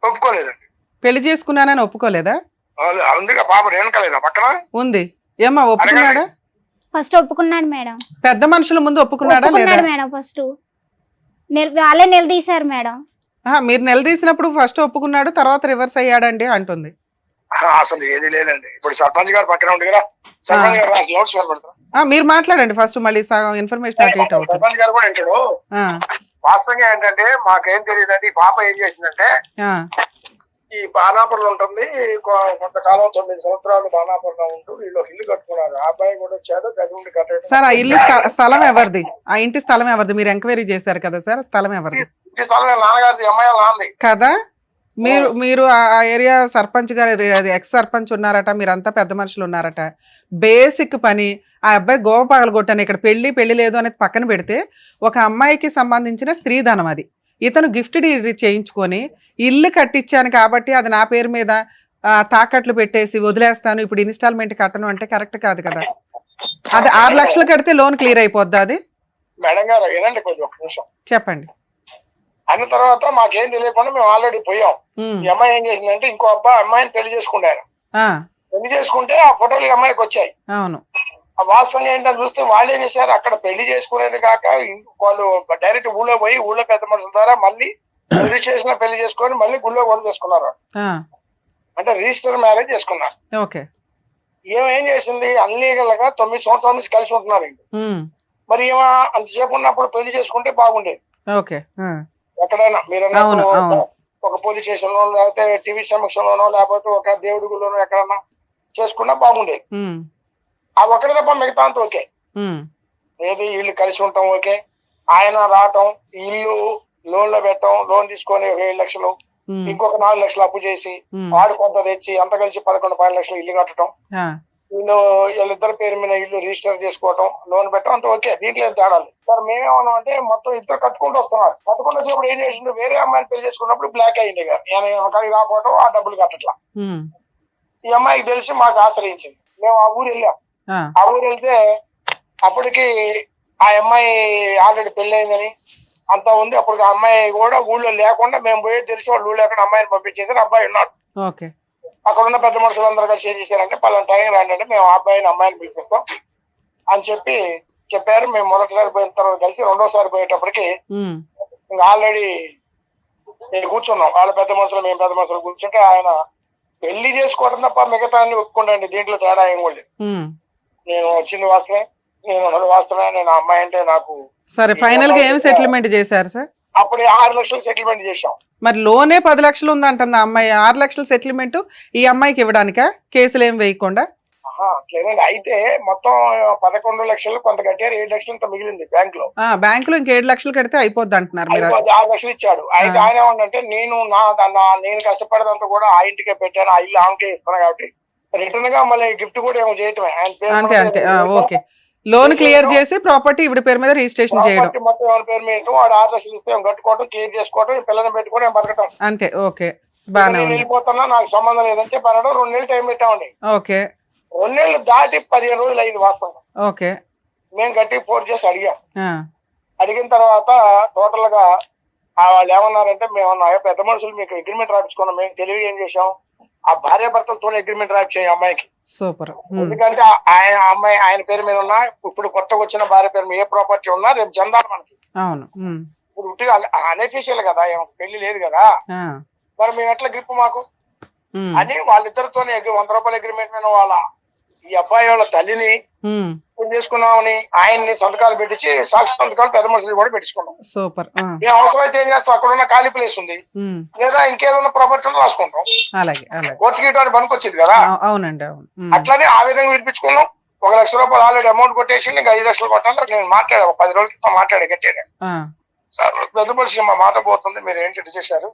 ఒప్పుకోలేదండి. పెళ్లి చేసుకున్నానని ఒప్పుకోలేదా? అందుకే పాప రేణుకలేదా పక్కన ఉంది. ఏమ్మా ఒప్పుకున్నాడా? ఫస్ట్ ఒప్పుకున్నాడు మేడం. పెద్ద మనుషుల ముందు ఒప్పుకున్నాడా లేదా? ఒప్పుకున్నాడు మేడం. ఫస్ట్ వాళ్ళే నిలదీశారు మేడం. మీరు నిలదీసినప్పుడు ఫస్ట్ ఒప్పుకున్నాడు, తర్వాత రివర్స్ అయ్యాడండి అంటుంది. అసలు ఏది లేదండి. ఇప్పుడు సర్పంచ్ గారు పక్కన ఉంది కదా, సర్పంచ్ గారు నోట్స్ పెడతారు. మీరు మాట్లాడండి ఫస్ట్, మళ్ళీ సగం ఇన్ఫర్మేషన్ అటు ఇటు అవుతుంది. సర్పంచ్ గారు కూడా వింటాడు. ఆ, వాస్తవంగా ఏంటంటే మాకేం తెలియదండి. ఈ పాప ఏం చేసిందంటే ఆ, ఈ బాణాపురంలో ఉంటుంది. కొంతకాలం 9 సంవత్సరాలు బాణాపురంలో ఉంటూ వీళ్ళు ఇల్లు కట్టుకున్నారు. ఆ అబ్బాయి కూడా వచ్చాడు, గది ఉండి కట్టాడు. సార్ ఆ ఇల్లు స్థలం ఎవరిది? ఆ ఇంటి స్థలం ఎవరిది? మీరు ఎంక్వైరీ చేశారు కదా సార్, స్థలం ఎవరిది? ఈ స్థలం నాన్నగారిది, అమ్మాయి నాంది కదా. మీరు ఆ ఏరియా సర్పంచ్ గారు, అది ఎక్స్ సర్పంచ్ ఉన్నారట, మీరంతా పెద్ద మనుషులు ఉన్నారట. బేసిక్ పని ఆ అబ్బాయి గోవ పగలగొట్టాను. ఇక్కడ పెళ్లి లేదు అనేది పక్కన పెడితే, ఒక అమ్మాయికి సంబంధించిన స్త్రీధనం అది. ఇతను గిఫ్ట్ చేయించుకొని ఇల్లు కట్టించాను కాబట్టి అది నా పేరు మీద తాకట్లు పెట్టేసి వదిలేస్తాను, ఇప్పుడు ఇన్స్టాల్మెంట్ కట్టను అంటే కరెక్ట్ కాదు కదా. అది 6 లక్షలు కడితే లోన్ క్లియర్ అయిపోద్దా అది? మేడం గారు ఏనండి కొంచెం ఒక నిమిషం చెప్పండి. అన్న తర్వాత మాకేం తెలియకుండా మేము ఆల్రెడీ పోయాం. ఉమ్, ఈ అమ్మాయి ఏం చేసిందంటే ఇంకో అమ్మాయిని పెళ్లి చేసుకుంటారు. ఆ, పెళ్లి చేసుకుంటే ఆ ఫోటోలు ఈ అమ్మాయికి వచ్చాయి. అవును. ఆ వాస్తవంగా ఏంటని చూస్తే వాళ్ళు ఏం చేశారు, అక్కడ పెళ్లి చేసుకునేది కాక వాళ్ళు డైరెక్ట్ ఊళ్ళో పోయి ఊళ్ళో పెద్ద మనుషుల ద్వారా మళ్ళీ రిజిస్ట్రేషన్ పెళ్లి చేసుకొని మళ్ళీ గుళ్ళో కూడా చేసుకున్నారు. ఆ, అంటే రిజిస్టర్ మ్యారేజ్ చేసుకున్నారు. ఓకే. ఏం చేసింది, అన్లీగల్ గా 9 సంవత్సరాల నుంచి కలిసి ఉంటున్నారు. ఉమ్, మరి ఏమో అంతసేపు ఉన్నప్పుడు పెళ్లి చేసుకుంటే బాగుండేది. ఓకే. ఆ, ఎక్కడైనా మీరు అవును, అవును. ఒక పోలీస్ స్టేషన్ లోనో లేకపోతే టీవీ సమక్షంలోనో లేకపోతే ఒక దేవుడి గుళ్ళోనో ఎక్కడన్నా చేసుకున్నా బాగుండేది. ఉమ్, ఆ ఒకటి తప్ప మిగతా అంతా ఓకే. ఉమ్, ఏది ఇల్లు కలిసి ఉంటాం ఓకే. ఆయన రావటం, ఇల్లు లోన్ లో పెట్టడం, లోన్ తీసుకొని 7 లక్షలు ఇంకొక 4 లక్షలు అప్పు చేసి వాడు కొంత తెచ్చి అంత కలిసి 11-12 లక్షలు ఇల్లు కట్టడం, వీళ్ళిద్దరి పేరు మీద ఇల్లు రిజిస్టర్ చేసుకోవటం, లోన్ పెట్టడం, అంత ఓకే, దీంట్లో ఏం తేడా లేదు. సార్ మేమేమన్నా అంటే మొత్తం ఇద్దరు కట్టుకుంటూ వస్తున్నారు. కట్టుకుంటూ వచ్చినప్పుడు ఏం చేసిండు, వేరే అమ్మాయిని పెళ్లి చేసుకున్నప్పుడు బ్లాక్ అయ్యింది, కానీ రాకపోవటం, ఆ డబ్బులు కట్టట్లా. ఈ అమ్మాయికి తెలిసి మాకు ఆశ్రయించింది. మేము ఆ ఊరు వెళ్ళాం. ఆ ఊరు వెళ్తే అప్పటికి ఆ అమ్మాయి ఆల్రెడీ పెళ్లి అయిందని అంతా ఉంది. అప్పుడు ఆ అమ్మాయి కూడా ఊళ్ళో లేకుండా మేము పోయి తెలిసి వాళ్ళు ఊళ్ళో ఎక్కడ అమ్మాయిని పంపించేసారు. అబ్బాయి ఉన్నాడు. అక్కడ ఉన్న పెద్ద మనుషులందరూ కలిసి ఏం చేశారంటే, పలానా టైం రాండి అంటే మేము ఆ అబ్బాయిని అమ్మాయిని పిలిపిస్తాం అని చెప్పారు. మేము మొదటిసారి పోయిన తర్వాత కలిసి రెండోసారి పోయేటప్పటికి ఇంకా ఆల్రెడీ కూర్చున్నాం. వాళ్ళ పెద్ద మనుషులు మేము పెద్ద మనుషులు కూర్చుంటే ఆయన పెళ్లి చేసుకోవడం తప్ప మిగతా అన్ని ఒప్పుకుంటాండి, దీంట్లో తేడా ఏం కూడా. నేను వచ్చింది వాస్తవే, నేను ఉన్నది వాస్తవే, నేను అమ్మాయి అంటే నాకు. సరే, ఫైనల్ గా ఏం సెటిల్మెంట్ చేశారు సార్? అప్పుడు 6 లక్షలు సెటిల్మెంట్ చేశాం. మరి లోనే 10 లక్షలు ఉంది అంటుంది ఆ అమ్మాయి. 6 లక్షల సెటిల్మెంట్ ఈ అమ్మాయికి ఇవ్వడానికా, కేసులు ఏం వేయకుండా? లేదండి, అయితే మొత్తం 11 లక్షలు కొంత కట్టారు, 7 లక్షలు ఇంత మిగిలింది బ్యాంక్ లో. బ్యాంక్ లో ఇంక 7 లక్షలు కడితే అయిపోద్ది అంటున్నారు మీరు. 6 లక్షలు ఇచ్చాడు. అయితే ఆయన ఏమంటే, నేను కష్టపడేదంతా కూడా ఆ ఇంటికే పెట్టాను, ఆ ఇల్లు ఆమెకే ఇస్తాను కాబట్టి రిటర్న్ గా మళ్ళీ గిఫ్ట్ కూడా ఏమో చేయటమే. అంతే అంతే, ఓకే. లోన్ క్లియర్ చేసి ప్రాపర్టీ ఇవిడ పేరు మీద రిజిస్ట్రేషన్ చేయడం, మొత్తం ఎవరి పేరు మీద వాడు 6 లక్షలు ఇస్తే కట్టుకోవడం, క్లియర్ చేసుకోవడం, పిల్లల్ని పెట్టుకోవడం, బతకటం అంతే. ఓకే, బాగా వెళ్ళిపోతున్నా, నాకు సంబంధం లేదని చెప్పి అనడం. 2 నెలలు టైం పెట్టామండి. ఓకే. 2 నెలలు దాటి 15 రోజులు అయింది వాస్తవం. ఓకే. మేము గట్టి ఫోర్స్ చేసి అడిగాం. అడిగిన తర్వాత టోటల్ గా వాళ్ళు ఏమన్నారంటే, మేము పెద్ద మనుషులు మీకు అగ్రిమెంట్ రాయించుకున్నాం. మేము తెలివి ఏం చేసాం, ఆ భార్య భర్తలతో అగ్రిమెంట్ రాయించాం అమ్మాయికి. సూపర్. ఎందుకంటే ఆయన పేరు మీద ఉన్నా, ఇప్పుడు కొత్తగా వచ్చిన భార్య పేరు మీద ఏ ప్రాపర్టీ ఉన్నా రేపు జందాలు మనకి. అవును. ఇప్పుడు అనఫీషియల్ కదా, పెళ్లి లేదు కదా, మరి మేము ఎట్లా గ్రిప్ మాకు అని వాళ్ళిద్దరితో 100 రూపాయల అగ్రిమెంట్ మీద ఈ అబ్బాయి వాళ్ళ తల్లిని చేసుకున్నామని ఆయన్ని సంతకాలు పెట్టించి సాక్షి సంతకాలు పెద్ద మనుషులు కూడా పెట్టించుకున్నాం. సూపర్. మేము అవసరమైతే ఏం చేస్తాం, అక్కడ ఉన్న ఖాళీ ప్లేస్ ఉంది లేదా ఇంకేదన్నా ప్రాపర్టీ రాసుకుంటాం. కోర్టు గీయడానికి పనికొచ్చింది కదా. అవునండి, అవును. అట్లానే ఆ విధంగా వినిపించుకున్నాం. 1 లక్ష రూపాయలు ఆల్రెడీ అమౌంట్ కొట్టేసి ఇంకా 5 లక్షలు కొట్టాలి. నేను మాట్లాడా, 10 రోజుల క్రితం మాట్లాడే గట్టాడు. సార్ పెద్ద మనిషి మా మాట పోతుంది, మీరు ఏంటి చేశారు,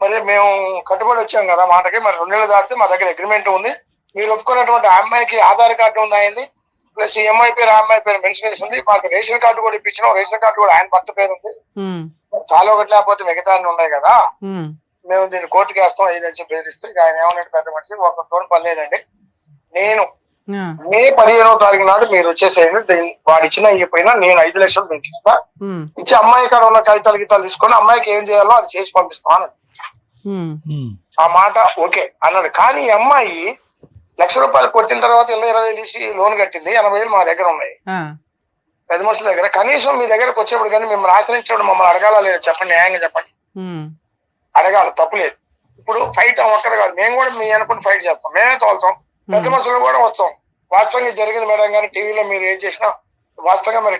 మరి మేము కట్టుబడి వచ్చాం కదా మాటకి, మరి 2 నెలలు దాటితే మా దగ్గర అగ్రిమెంట్ ఉంది, మీరు ఒప్పుకున్నటువంటి అమ్మాయికి ఆధార్ కార్డు ఉంది అయింది, ప్లస్ ఈఎంఐ పేరు ఆ అమ్మాయి పేరు మెన్షన్ చేసి ఉంది, మాకు రేషన్ కార్డు కూడా ఇప్పించినాం, రేషన్ కార్డు కూడా ఆయన భర్త పేరు ఉంది, చాలా ఒకటి లేకపోతే మిగతా అన్ని ఉన్నాయి కదా, మేము దీన్ని కోర్టుకి వేస్తాం ఇదని చెప్పి బెదిరిస్తే ఆయన ఏమన్నట్టు పెద్ద మనిషి, ఒక తోడు పని లేదండి, నేను మే 15వ తారీఖు నాడు మీరు వచ్చేసేయండి, వాడు ఇచ్చినా ఇవ్వకపోయినా నేను 5 లక్షలు మీకు ఇస్తా, ఇచ్చి అమ్మాయి కాడ ఉన్న కాగితాలు గీతాలు తీసుకొని అమ్మాయికి ఏం చేయాలో అది చేసి పంపిస్తాను. ఆ మాట ఓకే అన్నాడు. కానీ ఈ అమ్మాయి 1 లక్ష రూపాయలు కొట్టిన తర్వాత 20,000 తీసి లోన్ కట్టింది. 80,000 మా దగ్గర ఉన్నాయి పెద్ద మనుషుల దగ్గర. కనీసం మీ దగ్గరకు వచ్చేప్పుడు కానీ మిమ్మల్ని ఆశ్రయించినప్పుడు మమ్మల్ని అడగాల లేదు చెప్పండి, న్యాయంగా చెప్పండి. అడగాలి, తప్పులేదు. ఇప్పుడు ఫైట్ ఒక్కడ కాదు, మేము కూడా మీ అనుకుని ఫైట్ చేస్తాం, మేమే తోలుతాం, పెద్ద మనుషులు కూడా వస్తాం. వాస్తవంగా జరిగింది మేడం కానీ టీవీలో మీరు ఏం చేసినా వాస్తవంగా మరి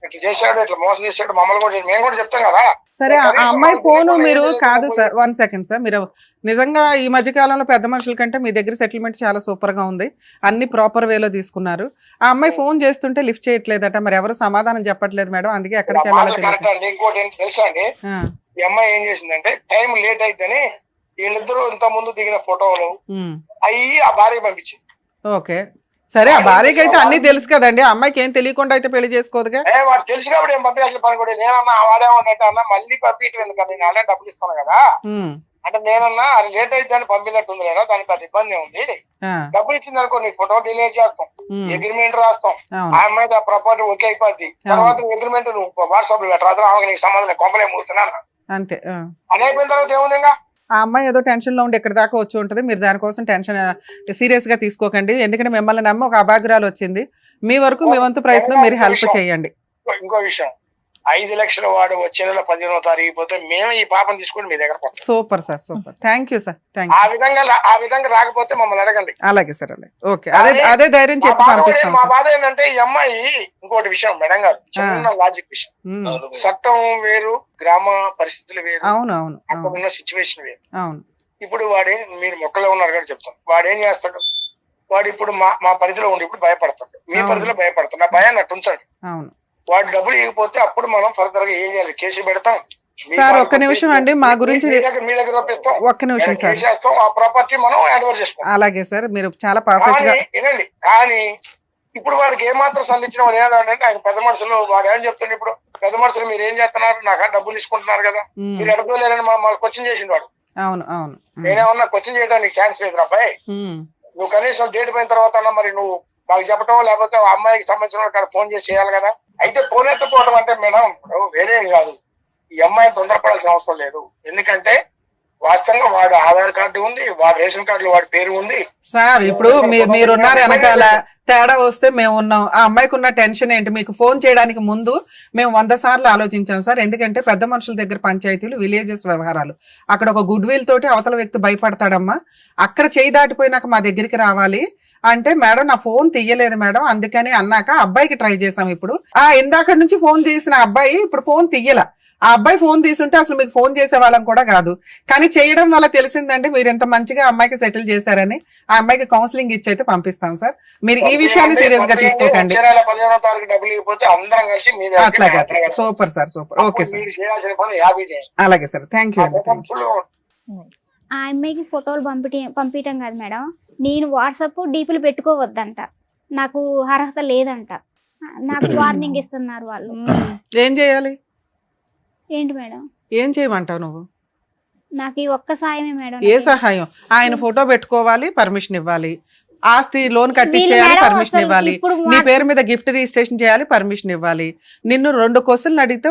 ఇట్లా చేశాడు, ఇట్లా మోసం చేశాడు, మమ్మల్ని కూడా మేము కూడా చెప్తాం కదా. సరే, ఆ అమ్మాయి ఫోన్ మీరు కాదు సార్, 1 సెకండ్ సార్, మీరు నిజంగా ఈ మధ్య కాలంలో పెద్ద మనుషుల కంటే మీ దగ్గర సెటిల్మెంట్ చాలా సూపర్ గా ఉంది, అన్ని ప్రాపర్ వేలో తీసుకున్నారు. ఆ అమ్మాయి ఫోన్ చేస్తుంటే లిఫ్ట్ చేయట్లేదట, మరి ఎవరు సమాధానం చెప్పట్లేదు మేడం, అందుకే ఎక్కడికి వెళ్ళాలో తెలియదు. ఇంకోటి ఏంటి తెలుసా అండి, ఈ అమ్మాయి ఏం చేసిందంటే టైం లేట్ అయిద్దని వీళ్ళిద్దరూ ఇంత ముందు దిగిన ఫోటోలు అయ్యి ఆ భార్య పంపించింది. ఓకే, సరే, ఆ భార్యకి అయితే అన్ని తెలుసు కదండి, ఆ అమ్మాయికి ఏం తెలియకుండా అయితే పెళ్లి చేసుకోదుగా. వాడు తెలిసి కాబట్టి ఏం పంపించాల్సిన పని కూడా నేనన్నా వాడేమన్నట్టు అన్న మళ్ళీ పంపించడం ఎందుకంటే నేను అలాగే డబ్బులు ఇస్తాను కదా అంటే నేనన్నా అది లేట్ అయితే దాన్ని పంపినట్టుంది కదా, దానికి పెద్ద ఇబ్బంది ఉంది, డబ్బులు ఇచ్చిన అనుకో నీ ఫోటో డిలీట్ చేస్తాం, అగ్రిమెంట్ రాస్తాం, ఆ అమ్మాయి ఆ ప్రాపర్టీ ఓకే అయిపోద్ది, తర్వాత అగ్రిమెంట్ నువ్వు వాట్సాప్ లో పెట్టరాదు, ఆమెకి నీకు సంబంధం కంపెనీ మూతున్నా అంతే. అని అయిపోయిన తర్వాత ఏముంది ఇంకా ఆ అమ్మాయి ఏదో టెన్షన్ లో ఉండి ఇక్కడ దాకా వచ్చి ఉంటుంది, మీరు దానికోసం టెన్షన్ సీరియస్ గా తీసుకోకండి, ఎందుకంటే మిమ్మల్ని నమ్మి ఒక అభాగ్రాలు వచ్చింది, మీ వరకు మీ వంతు ప్రయత్నం మీరు హెల్ప్ చేయండి. ఇంకో విషయం, 5 లక్షల వాడు వచ్చే నెల 15వ తారీఖు పోతే మేము ఈ పాపం తీసుకుని మీ దగ్గర. Super sir, super, thank you sir, thank you. ఆ విధంగా రాకపోతే మమ్మల్ని అడగండి. అలాగే సార్, అలాగే, ఓకే, అదే ధైర్యం చెప్పి పంపిస్తాం. మా బాధ ఏంటంటే ఈ అమ్మాయి ఇంకోటి విషయం మేడం గారు, చిన్న లాజిక్ విషయం, చట్టం వేరు, గ్రామ పరిస్థితులు వేరు, అవును అవును, అక్కడ ఉన్న సిచ్యువేషన్ వేరు. అవును. ఇప్పుడు మీరు మొక్కలో ఉన్నారు కదా చెప్తాను, వాడు ఏం చేస్తాడు, వాడు ఇప్పుడు మా పరిధిలో ఉండి ఇప్పుడు భయపడతాడు, మీ పరిధిలో భయపడతాడు, నా భయాన్ని అట్టు ఉంచండి. అవును. వాడు డబ్బులు ఇవ్వకపోతే అప్పుడు మనం ఫర్దర్ గా ఏం చేయాలి, కేసు పెడతాం, సార్ ఒక్క నిమిషం అండి, మా గురించి మీ దగ్గర ఒప్పిస్తాం, ఒక్క నిమిషం సార్, చేస్తాం, ఆ ప్రాపర్టీ మనం హ్యాండ్ ఓవర్ చేసుకుంటాం. అలాగే సార్, మీరు చాలా పర్ఫెక్ట్ గా వినండి. కానీ ఇప్పుడు వాడికి ఏమాత్రం సల్లించిన వాడు ఏదంటే ఆయన పెద్ద మనుషులు వాడు ఏం చెప్తుండే, ఇప్పుడు పెద్ద మనుషులు మీరు ఏం చేస్తున్నారు, నాకు డబ్బులు తీసుకుంటున్నారు కదా, మీరు ఎడపలేరని మనం క్వశ్చన్ చేసిండు వాడు. అవును అవును, నేనేమన్నా క్వశ్చన్ చేయడానికి ఛాన్స్ లేదు అబ్బాయి, నువ్వు కనీసం డేట్ పోయిన తర్వాత అన్నా మరి నువ్వు మాకు చెప్పడం, లేకపోతే ఆ అమ్మాయికి సంబంధించిన కాడ ఫోన్ చేసి చేయాలి కదా. అయితే ఫోన్ ఎత్తుకోవడం అంటే మేడం ఇప్పుడు వేరే కాదు, ఈ అమ్మాయిని తొందరపడాల్సిన అవసరం లేదు. ఎందుకంటే వాస్తవంగా వాడు ఆధార్ కార్డు ఉంది, వాడు రేషన్ కార్డులో వాడి పేరు ఉంది సార్. ఇప్పుడు మీరున్నారు వెనకాల, తేడా వస్తే మేము ఉన్నాం. ఆ అమ్మాయికి ఉన్న టెన్షన్ ఏంటి? మీకు ఫోన్ చేయడానికి ముందు మేము 100 సార్లు ఆలోచించాం సార్. ఎందుకంటే పెద్ద మనుషుల దగ్గర పంచాయతీలు, విలేజెస్ వ్యవహారాలు, అక్కడ ఒక గుడ్ విల్ తోటి అవతల వ్యక్తి భయపడతాడమ్మా. అక్కడ చేయి దాటిపోయినాక మా దగ్గరికి రావాలి అంటే, మేడం నా ఫోన్ తీయలేదు మేడం, అందుకని అన్నాక అబ్బాయికి ట్రై చేసాం. ఇప్పుడు ఇందాక నుంచి ఫోన్ తీసిన అబ్బాయి ఇప్పుడు ఫోన్ తీయల. ఆ అబ్బాయి ఫోన్ తీసుంటే అసలు మీకు ఫోన్ చేసే వాళ్ళం కూడా కాదు. కానీ చేయడం వల్ల తెలిసిందంటే మీరు ఎంత మంచిగా అమ్మాయికి సెటిల్ చేశారని. ఆ అమ్మాయికి కౌన్సిలింగ్ ఇచ్చి అయితే పంపిస్తాం సార్. మీరు ఈ విషయాన్ని సీరియస్ గా తీసుకోకండి. అట్లాగే, super sir, super. Okay sir, అలాగే సార్, థ్యాంక్ యూ అండి, థ్యాంక్ యూ. ఆ అమ్మాయికి ఫోటోలు పంపించడం కాదు మేడం, నేను వాట్సాప్ డీపీలు పెట్టుకోవద్దంట, నాకు అర్హత లేదంట, నాకు వార్నింగ్ ఇస్తున్నారు వాళ్ళు. ఏం చేయాలి? ఏంటి మేడం? ఏం చేయమంటావు నువ్వు? నాకు ఈ ఒక్క సాయమే మేడం. ఏ సహాయం? ఆయన ఫోటో పెట్టుకోవాలి, పర్మిషన్ ఇవ్వాలి, ఆస్తి లోన్ కట్టించేయాలి, పర్మిషన్ ఇవ్వాలి, నీ పేరు మీద గిఫ్ట్ రిజిస్ట్రేషన్ చేయాలి, పర్మిషన్ ఇవ్వాలి. నిన్ను 2 క్వశ్చన్లు అడిగితే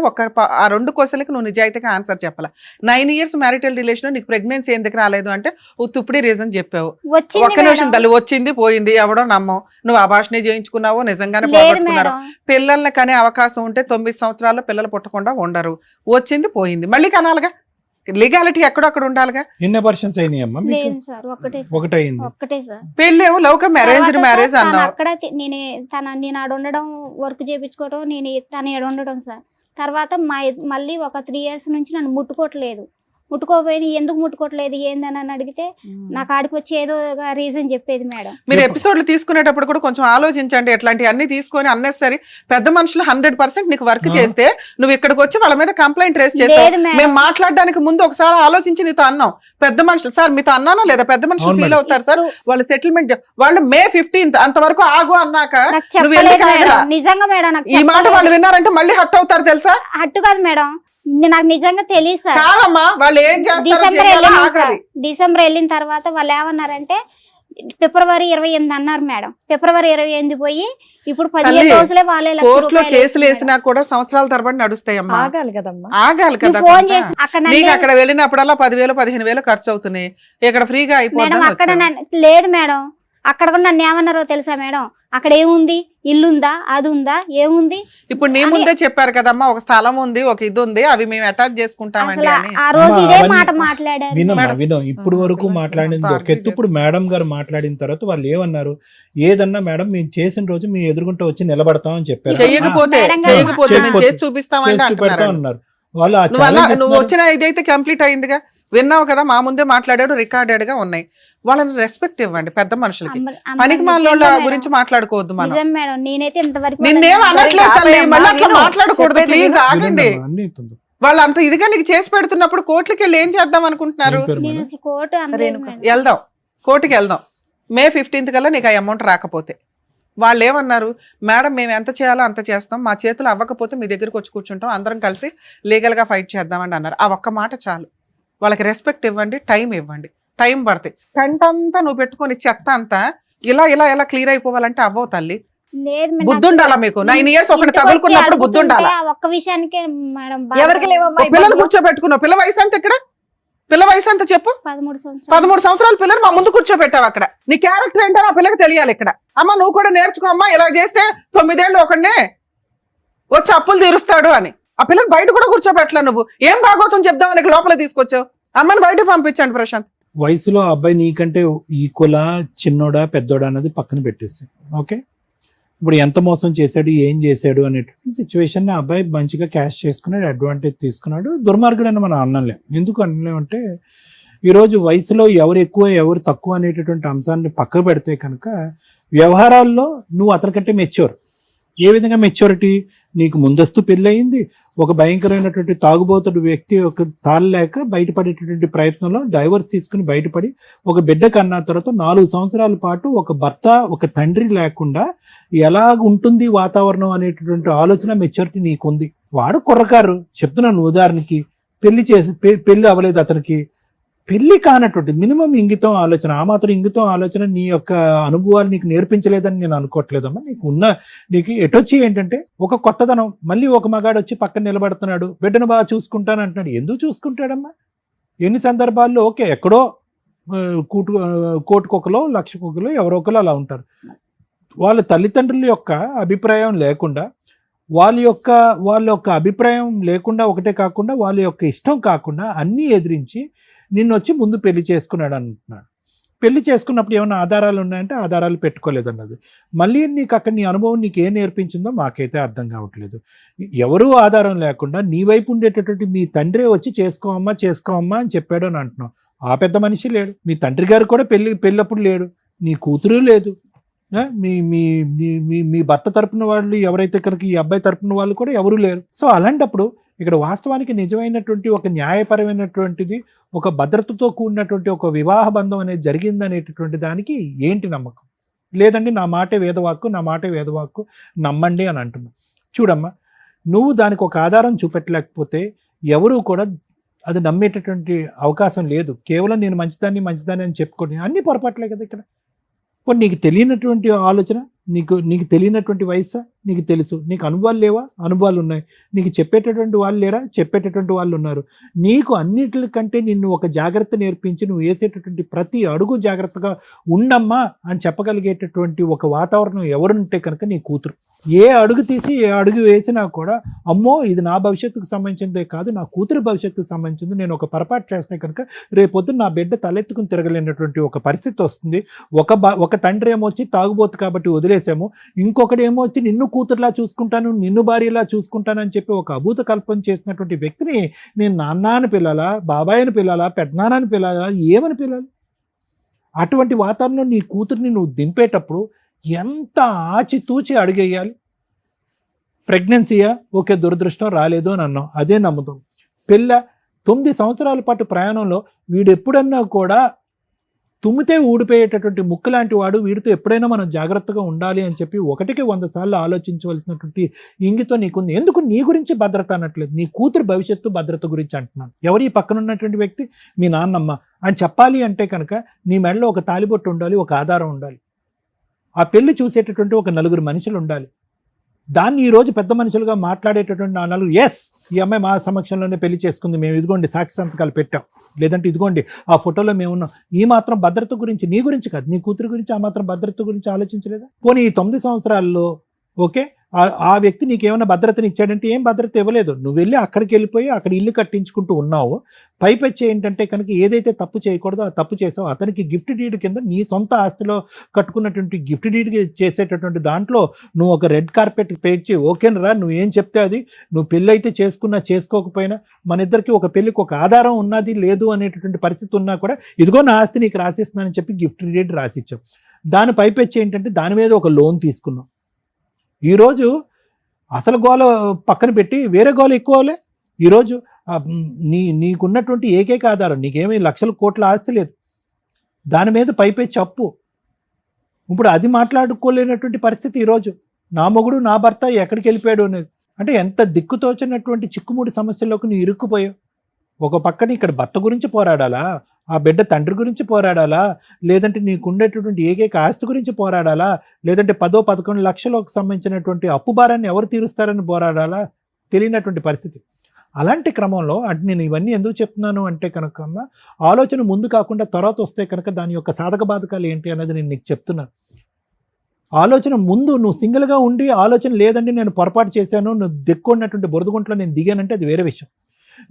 ఆ 2 క్వశ్చన్లకి నువ్వు నిజాయితీగా ఆన్సర్ చెప్పాలి. 9 years మ్యారిటల్ రిలేషన్, నీకు ప్రెగ్నెన్సీ ఎందుకు రాలేదు అంటే ఉత్తుప్పుడే రీజన్ చెప్పావు. ఒక్క నిమిషం తల్లి, వచ్చింది పోయింది, ఎవడో నమ్మవు. నువ్వు అభాషణ చేయించుకున్నావో, నిజంగానే పోగొట్టుకున్నారో. పిల్లల్ని కనే అవకాశం ఉంటే 9 సంవత్సరాల్లో పిల్లలు పుట్టకుండా ఉండరు. వచ్చింది పోయింది, మళ్ళీ కనాలిగా. లీగాలిటీ ఎక్కడొక్కడ ఉండాలిగా. ఎన్ని పర్సన్స్ అయినాయమ్మా? ఒకటే సార్. పెళ్ళేమో లవ్ కమ్ అరేంజ్డ్ మ్యారేజ్ అన్నావు. అక్కడ నేను ఆడ ఉండడం, వర్క్ చేయించుకోవడం, నేను తను ఏడ ఉండడం సార్. తర్వాత మళ్ళీ ఒక 3 years నుంచి నన్ను ముట్టుకోపోయి ఎందుకు ముట్టుకోవట్లేదు ఏందని అడిగితే నాకు ఆడికి వచ్చి ఏదో రీజన్ చెప్పేది మేడం. మీరు ఎపిసోడ్లు తీసుకునేటప్పుడు కూడా కొంచెం ఆలోచించండి. ఎట్లాంటి అన్ని తీసుకొని అన్నెసరీ పెద్ద మనుషులు 100% నీకు వర్క్ చేస్తే నువ్వు ఇక్కడికి వచ్చి వాళ్ళ మీద కంప్లైంట్ రేస్ చేస్తావు. మేము మాట్లాడడానికి ముందు ఒకసారి ఆలోచించి నీతో అన్నాం. పెద్ద మనుషులు సార్ మీతో అన్నానా లేదా? పెద్ద మనుషులు ఫీల్ అవుతారు సార్. వాళ్ళ సెటిల్మెంట్ వాళ్ళు May 15th అంతవరకు ఆగు అన్నాక నిజంగా మేడం ఈ మాట వాళ్ళు విన్నారంటే మళ్ళీ హట్ అవుతారు తెలుసా? హట్టు కాదు మేడం, నాకు నిజంగా తెలియదు సార్. కాదమ్మా, వాళ్ళు ఏం చేస్తారు? డిసెంబర్ వెళ్ళిన తర్వాత వాళ్ళు ఏమన్నారంటే February 28 అన్నారు మేడం. February 28 పోయి ఇప్పుడు 15 రోజులే వాళ్ళే కోర్టులో కేసులు వేసినా కూడా సంవత్సరాల తరబడి నడుస్తాయమ్మా. ఆగాలి కదమ్మా, ఆగాలి కదా. ఫోన్ చేసి నీకు అక్కడ వెళ్ళినప్పుడల్లా 10,000 15,000 ఖర్చు అవుతున్నాయి. ఇక్కడ ఫ్రీగా అయిపోతుంది. అక్కడ లేదు మేడం, అక్కడ కూడా నన్ను ఏమన్నారో తెలుసా మేడం? అక్కడ ఏముంది, ఇల్లుందా, అది ఉందా, ఏముంది? ఇప్పుడు నీ ముందే చెప్పారు కదమ్మా, ఒక స్థలం ఉంది, ఒక ఇది ఉంది, అవి మేము అటాచ్ చేసుకుంటామండి అని. ఆ రోజు ఇదే మాట మాట్లాడారు. వినం ఇప్పుడు వరకు మాట్లాడింది ఒక ఎత్తు. ఇప్పుడు మేడం గారు మాట్లాడిన తర్వాత వాళ్ళు ఏమన్నారు? ఏదన్నా మేడం మేము చేసిన రోజు మేము ఎదుర్కొంటూ వచ్చి నిలబడతాం అని చెప్పారు. చేయకపోతే మేము చేసి చూపిస్తామంటే అన్నారు. నువ్వు వచ్చిన ఇదైతే కంప్లీట్ అయిందిగా, విన్నావు కదా, మా ముందే మాట్లాడాడు, రికార్డెడ్ గా ఉన్నాయి. వాళ్ళని రెస్పెక్ట్ ఇవ్వండి. పెద్ద మనుషులకి పనికి మాలోళ్ళ గురించి మాట్లాడుకోవద్దు. మనం నిన్నేం అనట్లేదు, మళ్ళీ అట్లా మాట్లాడకూడదు. ప్లీజ్ ఆగండి. వాళ్ళు అంత ఇదిగా నీకు చేసి పెడుతున్నప్పుడు కోర్టుకి వెళ్ళి ఏం చేద్దాం అనుకుంటున్నారు? వెళ్దాం, కోర్టుకి వెళ్దాం. May 15th కల్లా నీకు ఆ అమౌంట్ రాకపోతే. వాళ్ళు ఏమన్నారు? మేడం మేము ఎంత చేయాలో అంత చేస్తాం, మా చేతులు అవ్వకపోతే మీ దగ్గరకు వచ్చి కూర్చుంటాం, అందరం కలిసి లీగల్ గా ఫైట్ చేద్దామండి అన్నారు. ఆ ఒక్క మాట చాలు. వాళ్ళకి రెస్పెక్ట్ ఇవ్వండి, టైం ఇవ్వండి. టైం పడుతుంది. కంట అంతా నువ్వు పెట్టుకొని చెత్త అంతా ఇలా ఇలా ఇలా క్లియర్ అయిపోవాలంటే అవ్వవు తల్లి. బుద్ధి ఉండాలా మీకు? 9 years ఒకటి తగులుకున్నప్పుడు బుద్ధి ఉండాలా? ఒక్క విషయానికి ఎవరికి లేవమ్మా? పిల్లలు కూర్చోబెట్టుకున్నావు. పిల్ల వయసు అంత ఇక్కడ? పిల్ల వయసు అంత చెప్పు. 13 సంవత్సరాల పిల్లలు మా ముందు కూర్చోబెట్టావు. అక్కడ నీ క్యారెక్టర్ ఏంటో ఆ పిల్లకి తెలియాలి. ఇక్కడ అమ్మ నువ్వు కూడా నేర్చుకో అమ్మా, ఇలా చేస్తే 9 ఏళ్ళు ఒకడినే వచ్చి అప్పులు తీరుస్తాడు అని. ఆ పిల్లలు బయట కూడా కూర్చోబెట్టలే. నువ్వు ఏం భాగవతం చెప్దామని లోపల తీసుకొచ్చావు. అమ్మని బయట పంపించండి ప్రశాంత్. వయసులో అబ్బాయి నీకంటే ఈక్వలా, చిన్నోడా, పెద్దోడా అన్నది పక్కన పెట్టేసి, ఓకే, ఇప్పుడు ఎంత మోసం చేశాడు, ఏం చేశాడు అనేటువంటి సిచ్యువేషన్ ఆ అబ్బాయి మంచిగా క్యాష్ చేసుకున్నాడు, అడ్వాంటేజ్ తీసుకున్నాడు. దుర్మార్గుడు అని మనం అనలేం. ఎందుకు అనలేమంటే ఈరోజు వయసులో ఎవరు ఎక్కువ ఎవరు తక్కువ అనేటటువంటి అంశాన్ని పక్కకు పెడితే కనుక వ్యవహారాల్లో నువ్వు అతనికంటే మెచ్యూర్, ఏ విధంగా మెచ్యూరిటీ? నీకు ముందస్తు పెళ్ళయింది, ఒక భయంకరమైనటువంటి తాగుబోతుడు వ్యక్తి ఒక తాళలేక బయటపడేటటువంటి ప్రయత్నంలో డైవర్స్ తీసుకుని బయటపడి ఒక బిడ్డ కన్నా తర్వాత 4 సంవత్సరాల పాటు ఒక భర్త ఒక తండ్రి లేకుండా ఎలా ఉంటుంది వాతావరణం అనేటటువంటి ఆలోచన మెచ్యూరిటీ నీకుంది. వాడు కుర్రకారు, చెప్తున్నాను ఉదాహరణకి, పెళ్లి అవ్వలేదు అతనికి, పెళ్లి కానటువంటి మినిమం ఇంగితం ఆలోచన, ఆ మాత్రం ఇంగితం ఆలోచన నీ యొక్క అనుభవాలు నీకు నేర్పించలేదని నేను అనుకోవట్లేదమ్మా. నీకు ఎటొచ్చి ఏంటంటే ఒక కొత్తదనం, మళ్ళీ ఒక మగాడు వచ్చి పక్కన నిలబడుతున్నాడు, బిడ్డను బాగా చూసుకుంటాను అంటున్నాడు. ఎందుకు చూసుకుంటాడమ్మా? ఎన్ని సందర్భాల్లో ఓకే ఎక్కడో కోటికొకలో లక్షకొకలో ఎవరో ఒకరు అలా ఉంటారు. వాళ్ళ తల్లిదండ్రుల యొక్క అభిప్రాయం లేకుండా వాళ్ళ యొక్క అభిప్రాయం లేకుండా ఒకటే కాకుండా వాళ్ళ యొక్క ఇష్టం కాకుండా అన్నీ ఎదిరించి నిన్ను వచ్చి ముందు పెళ్లి చేసుకున్నాడు అంటున్నాడు. పెళ్లి చేసుకున్నప్పుడు ఏమైనా ఆధారాలు ఉన్నాయంటే ఆధారాలు పెట్టుకోలేదన్నది. మళ్ళీ నీకు అక్కడ నీ అనుభవం నీకు ఏం నేర్పించిందో మాకైతే అర్థం కావట్లేదు. ఎవరూ ఆధారం లేకుండా నీ వైపు ఉండేటటువంటి మీ తండ్రే వచ్చి చేసుకోమ్మా అని చెప్పాడు అని అంటున్నావు. ఆ పెద్ద మనిషి లేడు, మీ తండ్రి గారు కూడా పెళ్ళప్పుడు లేడు, నీ కూతురు లేదు, మీ మీ మీ మీ భర్త తరపున వాళ్ళు ఎవరైతే కనుక ఈ అబ్బాయి తరపున వాళ్ళు కూడా ఎవరు లేరు. సో అలాంటప్పుడు ఇక్కడ వాస్తవానికి నిజమైనటువంటి ఒక న్యాయపరమైనటువంటిది, ఒక భద్రతతో కూడినటువంటి ఒక వివాహ బంధం అనేది జరిగిందనేటటువంటి దానికి ఏంటి నమ్మకం? లేదండి నా మాటే వేదవాక్కు నమ్మండి అని అంటున్నావు. చూడమ్మా, నువ్వు దానికి ఒక ఆధారం చూపెట్టలేకపోతే ఎవరు కూడా అది నమ్మేటటువంటి అవకాశం లేదు. కేవలం నేను మంచిదాన్ని అని చెప్పుకోండి, అన్నీ పొరపాట్లే కదా ఇక్కడ. ఇప్పుడు నీకు తెలియనటువంటి ఆలోచన, నీకు తెలియనటువంటి వయసు, నీకు తెలుసు, నీకు అనుభవాలు లేవా? అనుభవాలు ఉన్నాయి. నీకు చెప్పేటటువంటి వాళ్ళు లేరా? చెప్పేటటువంటి వాళ్ళు ఉన్నారు. నీకు అన్నిటికంటే నిన్ను ఒక జాగ్రత్త నేర్పించి నువ్వు వేసేటటువంటి ప్రతి అడుగు జాగ్రత్తగా ఉండమ్మా అని చెప్పగలిగేటటువంటి ఒక వాతావరణం ఎవరుంటే కనుక నీ కూతురు. ఏ అడుగు తీసి ఏ అడుగు వేసినా కూడా అమ్మో ఇది నా భవిష్యత్తుకు సంబంధించిందే కాదు, నా కూతురు భవిష్యత్తుకు సంబంధించింది, నేను ఒక పొరపాటు చేస్తే కనుక రేపొద్దున నా బిడ్డ తలెత్తుకుని తిరగలేనటువంటి ఒక పరిస్థితి వస్తుంది. ఒక తండ్రి ఏమో వచ్చి తాగుబోతు కాబట్టి వదిలేసాము, ఇంకొకటి ఏమో వచ్చి నిన్ను కూతురులా చూసుకుంటాను, నిన్ను భార్యలా చూసుకుంటాను అని చెప్పి ఒక అభూత కల్పన చేసినటువంటి వ్యక్తిని నేను నాన్నని పిల్లాలా, బాబాయిని పిల్లాలా, పెద్దనాన్నని పిల్లాలా, ఏమని పిల్లాలి? అటువంటి వాతావరణంలో నీ కూతురిని నువ్వు దింపేటప్పుడు ఎంత ఆచితూచి అడిగేయాలి. ప్రెగ్నెన్సీయా? ఓకే, దురదృష్టం రాలేదు అని అన్నాం, అదే నమ్ముతాం. 9 సంవత్సరాల పాటు ప్రయాణంలో వీడు ఎప్పుడన్నా కూడా తుమ్మితే ఊడిపోయేటటువంటి ముక్కు లాంటి వాడు, వీడితో ఎప్పుడైనా మనం జాగ్రత్తగా ఉండాలి అని చెప్పి 100 సార్లు ఆలోచించవలసినటువంటి ఇంగితో నీకుంది. ఎందుకు నీ గురించి భద్రత అనట్లేదు, నీ కూతురు భవిష్యత్తు భద్రత గురించి అంటున్నాను. ఎవరి పక్కన ఉన్నటువంటి వ్యక్తి? మీ నాన్నమ్మ అని చెప్పాలి అంటే కనుక నీ మెడలో ఒక తాలిబొట్టు ఉండాలి, ఒక ఆధారం ఉండాలి, ఆ పెళ్లి చూసేటటువంటి ఒక 4 మనుషులు ఉండాలి. దాన్ని ఈరోజు పెద్ద మనుషులుగా మాట్లాడేటటువంటి 4 ఎస్ ఈ అమ్మాయి మా సమక్షంలోనే పెళ్లి చేసుకుంది, మేము ఇదిగోండి సాక్షి సంతకాలు పెట్టాం, లేదంటే ఇదిగోండి ఆ ఫోటోలో మేము ఉన్నాం. ఈ మాత్రం భద్రత గురించి, నీ గురించి కాదు, నీ కూతురు గురించి ఆ మాత్రం భద్రత గురించి ఆలోచించలేదా? పోనీ ఈ 9 సంవత్సరాల్లో ఓకే ఆ వ్యక్తి నీకేమైనా భద్రతని ఇచ్చాడంటే ఏం భద్రత ఇవ్వలేదు. నువ్వు వెళ్ళి అక్కడికి వెళ్ళిపోయి అక్కడ ఇల్లు కట్టించుకుంటూ ఉన్నావు. పైపెచ్చి ఏంటంటే కనుక ఏదైతే తప్పు చేయకూడదో ఆ తప్పు చేసావు. అతనికి గిఫ్ట్ డీడ్ కింద నీ సొంత ఆస్తిలో కట్టుకున్నటువంటి గిఫ్ట్ డీడ్ చేసేటటువంటి దాంట్లో నువ్వు ఒక రెడ్ కార్పెట్ పేర్చి ఓకేనరా నువ్వు ఏం చెప్తే అది, నువ్వు పెళ్ళి అయితే చేసుకున్నా చేసుకోకపోయినా మన ఇద్దరికి ఒక పెళ్ళికి ఒక ఆధారం ఉన్నది లేదు అనేటటువంటి పరిస్థితి ఉన్నా కూడా ఇదిగో నా ఆస్తి నీకు రాసిస్తున్నానని చెప్పి గిఫ్ట్ డీడ్ రాసిచ్చావు. దాని పైపెచ్చి ఏంటంటే దాని మీద ఒక లోన్ తీసుకున్నావు. ఈరోజు అసలు గోల పక్కన పెట్టి వేరే గోల ఎక్కువలే. ఈరోజు నీకున్నటువంటి ఏకైక ఆధారం, నీకేమీ లక్షల కోట్ల ఆస్తి లేదు, దాని మీద పైపెచ్చి అప్పు. ఇప్పుడు అది మాట్లాడుకోలేనటువంటి పరిస్థితి ఈరోజు. నా మొగుడు నా భర్త ఎక్కడికి వెళ్ళిపోయాడు అనేది. అంటే ఎంత దిక్కుతోచినటువంటి చిక్కుముడి సమస్యల్లోకి నువ్వు ఇరుక్కుపోయావు. ఒక పక్కన ఇక్కడ భర్త గురించి పోరాడాలా, ఆ బిడ్డ తండ్రి గురించి పోరాడాలా, లేదంటే నీకు ఉండేటటువంటి ఏకైక ఆస్తి గురించి పోరాడాలా, లేదంటే 10-11 లక్షలకు సంబంధించినటువంటి అప్పు భారాన్ని ఎవరు తీరుస్తారని పోరాడాలా, తెలియనటువంటి పరిస్థితి. అలాంటి క్రమంలో అంటే నేను ఇవన్నీ ఎందుకు చెప్తున్నాను అంటే కనుక ఆలోచన ముందు కాకుండా తర్వాత వస్తే కనుక దాని యొక్క సాధక బాధకాలు ఏంటి అనేది నేను నీకు చెప్తున్నాను. ఆలోచన ముందు నువ్వు సింగిల్గా ఉండి ఆలోచన లేదండి నేను పొరపాటు చేశాను, నువ్వు దిక్కున్నటువంటి బురదగుంట్లో నేను దిగానంటే అది వేరే విషయం.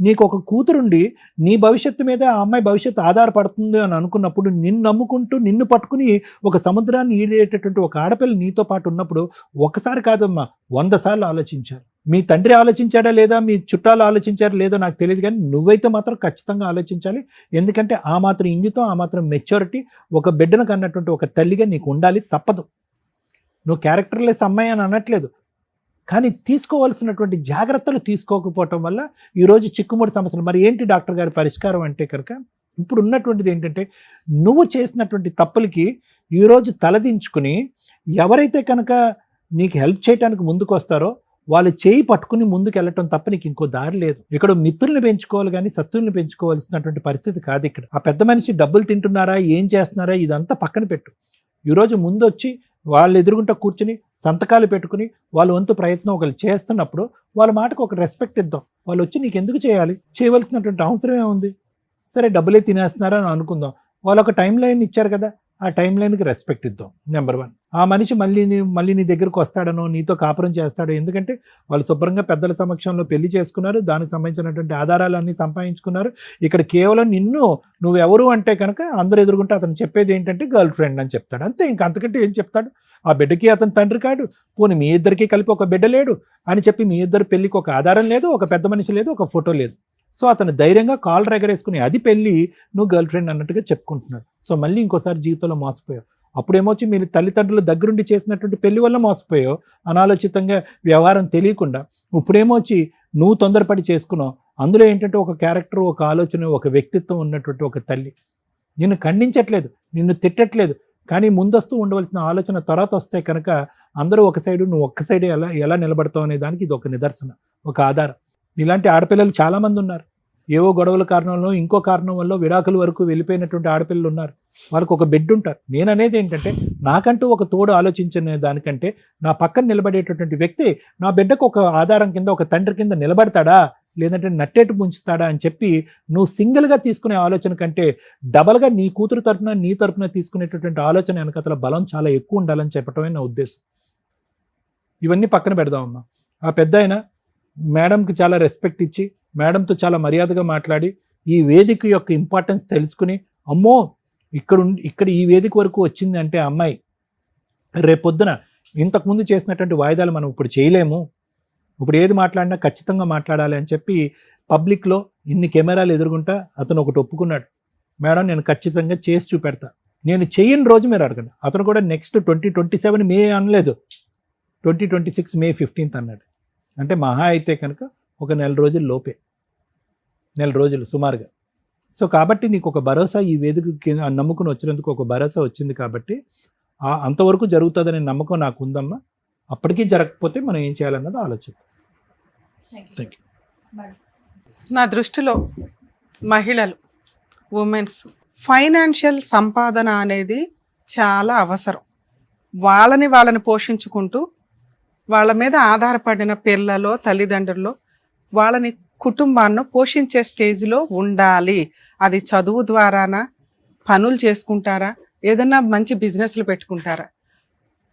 నీకు ఒక కూతురుండి నీ భవిష్యత్తు మీద ఆ అమ్మాయి భవిష్యత్తు ఆధారపడుతుంది అని అనుకున్నప్పుడు నిన్ను నమ్ముకుంటూ నిన్ను పట్టుకుని ఒక సముద్రాన్ని ఈడేటటువంటి ఒక ఆడపిల్ల నీతో పాటు ఉన్నప్పుడు ఒకసారి కాదమ్మా 100 సార్లు ఆలోచించారు. మీ తండ్రి ఆలోచించాడా లేదా, మీ చుట్టాలు ఆలోచించారా లేదో నాకు తెలియదు, కానీ నువ్వైతే మాత్రం ఖచ్చితంగా ఆలోచించాలి. ఎందుకంటే ఆ మాత్రం ఇంగితం, ఆ మాత్రం మెచ్యూరిటీ ఒక బిడ్డను కన్నటువంటి ఒక తల్లిగా నీకు ఉండాలి, తప్పదు. నువ్వు క్యారెక్టర్లెస్ అమ్మాయి అని అనట్లేదు, కానీ తీసుకోవాల్సినటువంటి జాగ్రత్తలు తీసుకోకపోవటం వల్ల ఈరోజు చిక్కుముడి సమస్యలు. మరి ఏంటి డాక్టర్ గారి పరిష్కారం అంటే కనుక ఇప్పుడు ఉన్నటువంటిది ఏంటంటే నువ్వు చేసినటువంటి తప్పులకి ఈరోజు తలదించుకుని ఎవరైతే కనుక నీకు హెల్ప్ చేయడానికి ముందుకు వస్తారో వాళ్ళు చేయి పట్టుకుని ముందుకు వెళ్ళటం తప్ప నీకు ఇంకో దారి లేదు. ఇక్కడ మిత్రుల్ని పెంచుకోవాలి కానీ శత్రువుల్ని పెంచుకోవాల్సినటువంటి పరిస్థితి కాదు ఇక్కడ. ఆ పెద్ద మనిషి డబ్బులు తింటున్నారా, ఏం చేస్తున్నారా, ఇదంతా పక్కన పెట్టు. ఈరోజు ముందు వచ్చి వాళ్ళు ఎదురుగుంటా కూర్చుని సంతకాలు పెట్టుకుని వాళ్ళ వంతు ప్రయత్నం ఒకళ్ళు చేస్తున్నప్పుడు వాళ్ళ మాటకు ఒక రెస్పెక్ట్ ఇద్దాం. వాళ్ళు వచ్చి నీకు ఎందుకు చేయాలి, చేయవలసినటువంటి అవసరం ఏముంది? సరే డబ్బులే తినేస్తున్నారా అని అనుకుందాం. వాళ్ళు ఒక టైం లైన్ ఇచ్చారు కదా, ఆ టైం లైన్కి రెస్పెక్ట్ ఇద్దాం. నెంబర్ 1. ఆ మనిషి మళ్ళీ నీ దగ్గరకు వస్తాడనో నీతో కాపురం చేస్తాడో, ఎందుకంటే వాళ్ళు శుభ్రంగా పెద్దల సమక్షంలో పెళ్లి చేసుకున్నారు, దానికి సంబంధించినటువంటి ఆధారాలన్నీ సంపాదించుకున్నారు. ఇక్కడ కేవలం నువ్వెవరు అంటే కనుక అందరు ఎదురుకుంటే అతను చెప్పేది ఏంటంటే గర్ల్ ఫ్రెండ్ అని చెప్తాడు, అంతే. ఇంకా అంతకంటే ఏం చెప్తాడు? ఆ బిడ్డకి అతను తండ్రి కాడు, పోనీ మీ ఇద్దరికి కలిపి ఒక బిడ్డ లేడు అని చెప్పి మీ ఇద్దరు పెళ్లికి ఒక ఆధారం లేదు, ఒక పెద్ద మనిషి లేదు, ఒక ఫోటో లేదు. సో అతను ధైర్యంగా కాల్ ఎగరేసుకుని అది పెళ్ళి నువ్వు గర్ల్ ఫ్రెండ్ అన్నట్టుగా చెప్పుకుంటున్నాడు. సో మళ్ళీ ఇంకోసారి జీవితంలో మోసపోయావు. అప్పుడేమొచ్చి మీరు తల్లిదండ్రుల దగ్గరుండి చేసినటువంటి పెళ్లి వల్ల మోసపోయావు, అనాలోచితంగా వ్యవహారం తెలియకుండా. ఇప్పుడేమొచ్చి నువ్వు తొందరపడి చేసుకున్నావు. అందులో ఏంటంటే ఒక క్యారెక్టర్, ఒక ఆలోచన, ఒక వ్యక్తిత్వం ఉన్నటువంటి ఒక తల్లి. నిన్ను ఖండించట్లేదు, నిన్ను తిట్టట్లేదు, కానీ ముందస్తూ ఉండవలసిన ఆలోచన తర్వాత వస్తే కనుక అందరూ ఒక సైడు, నువ్వు ఒక్క సైడే ఎలా నిలబడతావు అనే దానికి ఇది ఒక నిదర్శన, ఒక ఆధారం. ఇలాంటి ఆడపిల్లలు చాలామంది ఉన్నారు. ఏవో గొడవల కారణంలో, ఇంకో కారణం వల్ల విడాకుల వరకు వెళ్ళిపోయినటువంటి ఆడపిల్లలు ఉన్నారు. వాళ్ళకు ఒక బెడ్ ఉంటారు. నేను అనేది ఏంటంటే నాకంటూ ఒక తోడు ఆలోచించిన దానికంటే నా పక్కన నిలబడేటటువంటి వ్యక్తి నా బిడ్డకు ఒక ఆధారం కింద, ఒక తండ్రి కింద నిలబడతాడా, లేదంటే నట్టేటు ముంచుతాడా అని చెప్పి నువ్వు సింగిల్గా తీసుకునే ఆలోచన కంటే డబల్గా నీ కూతురు తరపున, నీ తరపున తీసుకునేటటువంటి ఆలోచన వెనకతల బలం చాలా ఎక్కువ ఉండాలని చెప్పటమే నా ఉద్దేశం. ఇవన్నీ పక్కన పెడదామమ్మా. ఆ పెద్ద ఆయన మేడంకి చాలా రెస్పెక్ట్ ఇచ్చి, మేడంతో చాలా మర్యాదగా మాట్లాడి, ఈ వేదిక యొక్క ఇంపార్టెన్స్ తెలుసుకుని, అమ్మో ఇక్కడ ఈ వేదిక వరకు వచ్చింది అంటే అమ్మాయి రేపొద్దున ఇంతకుముందు చేసినటువంటి వాయిదాలు మనం ఇప్పుడు చేయలేము, ఇప్పుడు ఏది మాట్లాడినా ఖచ్చితంగా మాట్లాడాలి అని చెప్పి పబ్లిక్లో ఇన్ని కెమెరాలు ఎదురుగుంటా అతను ఒకటి ఒప్పుకున్నాడు. మేడం నేను ఖచ్చితంగా చేసి చూపెడతా, నేను చేయని రోజు మీరు అడగండి. అతను కూడా నెక్స్ట్ 2027 మే అనలేదు, 2026 మే 15 అన్నాడు. అంటే మహా అయితే కనుక ఒక 4 రోజుల లోపే, 4 రోజులు సుమారుగా. సో కాబట్టి నీకు ఒక భరోసా, ఈ వేదికకి నమ్ముకుని వచ్చినందుకు ఒక భరోసా వచ్చింది కాబట్టి అంతవరకు జరుగుతుందనే నమ్మకం నాకు ఉందమ్మా. అప్పటికీ జరగకపోతే మనం ఏం చేయాలన్నది ఆలోచిద్దాం. Thank you. నా దృష్టిలో మహిళలు, ఉమెన్స్ ఫైనాన్షియల్ సంపాదన అనేది చాలా అవసరం. వాళ్ళని పోషించుకుంటూ వాళ్ళ మీద ఆధారపడిన పిల్లలో, తల్లిదండ్రులు వాళ్ళని కుటుంబాన్ని పోషించే స్టేజ్లో ఉండాలి. అది చదువు ద్వారానా, పనులు చేసుకుంటారా, ఏదన్నా మంచి బిజినెస్లు పెట్టుకుంటారా.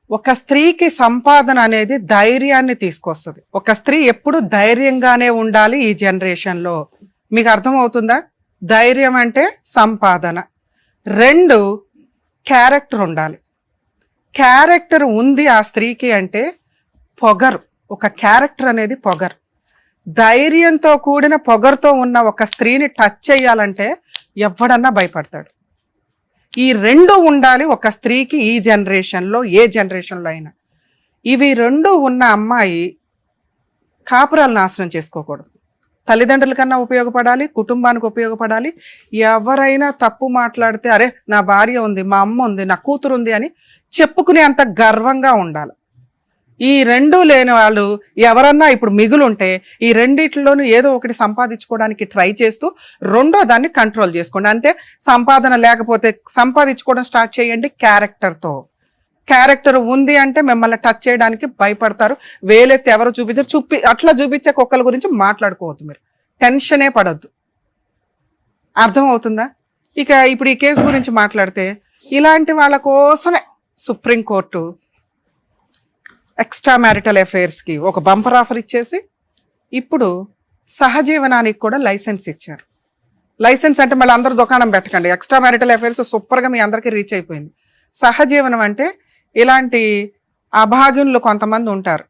ఒక స్త్రీకి సంపాదన అనేది ధైర్యాన్ని తీసుకొస్తుంది. ఒక స్త్రీ ఎప్పుడు ధైర్యంగానే ఉండాలి ఈ జనరేషన్లో. మీకు అర్థమవుతుందా? ధైర్యం అంటే సంపాదన. 2 క్యారెక్టర్ ఉండాలి. క్యారెక్టర్ ఉంది ఆ స్త్రీకి అంటే పొగరు. ఒక క్యారెక్టర్ అనేది పొగరు. ధైర్యంతో కూడిన పొగరుతో ఉన్న ఒక స్త్రీని టచ్ చేయాలంటే ఎవడన్నా భయపడతాడు. ఈ 2 ఉండాలి ఒక స్త్రీకి ఈ జనరేషన్లో, ఏ జనరేషన్లో అయినా. ఇవి 2 ఉన్న అమ్మాయి కాపురాలు నాశనం చేసుకోకూడదు. తల్లిదండ్రుల కన్నా ఉపయోగపడాలి, కుటుంబానికి ఉపయోగపడాలి. ఎవరైనా తప్పు మాట్లాడితే అరే నా భార్య ఉంది, మా అమ్మ ఉంది, నా కూతురు ఉంది అని చెప్పుకునే అంత గర్వంగా ఉండాలి. ఈ 2 లేని వాళ్ళు ఎవరన్నా ఇప్పుడు మిగులుంటే ఈ రెండిట్లోనూ ఏదో ఒకటి సంపాదించుకోవడానికి ట్రై చేస్తూ 2వ దాన్ని కంట్రోల్ చేసుకోండి. అంతే. సంపాదన లేకపోతే సంపాదించుకోవడం స్టార్ట్ చేయండి క్యారెక్టర్తో. క్యారెక్టర్ ఉంది అంటే మిమ్మల్ని టచ్ చేయడానికి భయపడతారు. వేలెత్తి ఎవరు చూపించారు, అట్లా చూపించే కుక్కల గురించి మాట్లాడుకోవద్దు. మీరు టెన్షనే పడొద్దు. అర్థమవుతుందా? ఇక ఇప్పుడు ఈ కేసు గురించి మాట్లాడితే ఇలాంటి వాళ్ళ కోసమే సుప్రీంకోర్టు ఎక్స్ట్రా మ్యారిటల్ అఫైర్స్కి ఒక బంపర్ ఆఫర్ ఇచ్చేసి ఇప్పుడు సహజీవనానికి కూడా లైసెన్స్ ఇచ్చారు. లైసెన్స్ అంటే మళ్ళీ అందరూ దుకాణం పెట్టకండి. ఎక్స్ట్రా మ్యారిటల్ అఫైర్స్ సూపర్గా మీ అందరికీ రీచ్ అయిపోయింది. సహజీవనం అంటే ఇలాంటి అభాగ్యులు కొంతమంది ఉంటారు.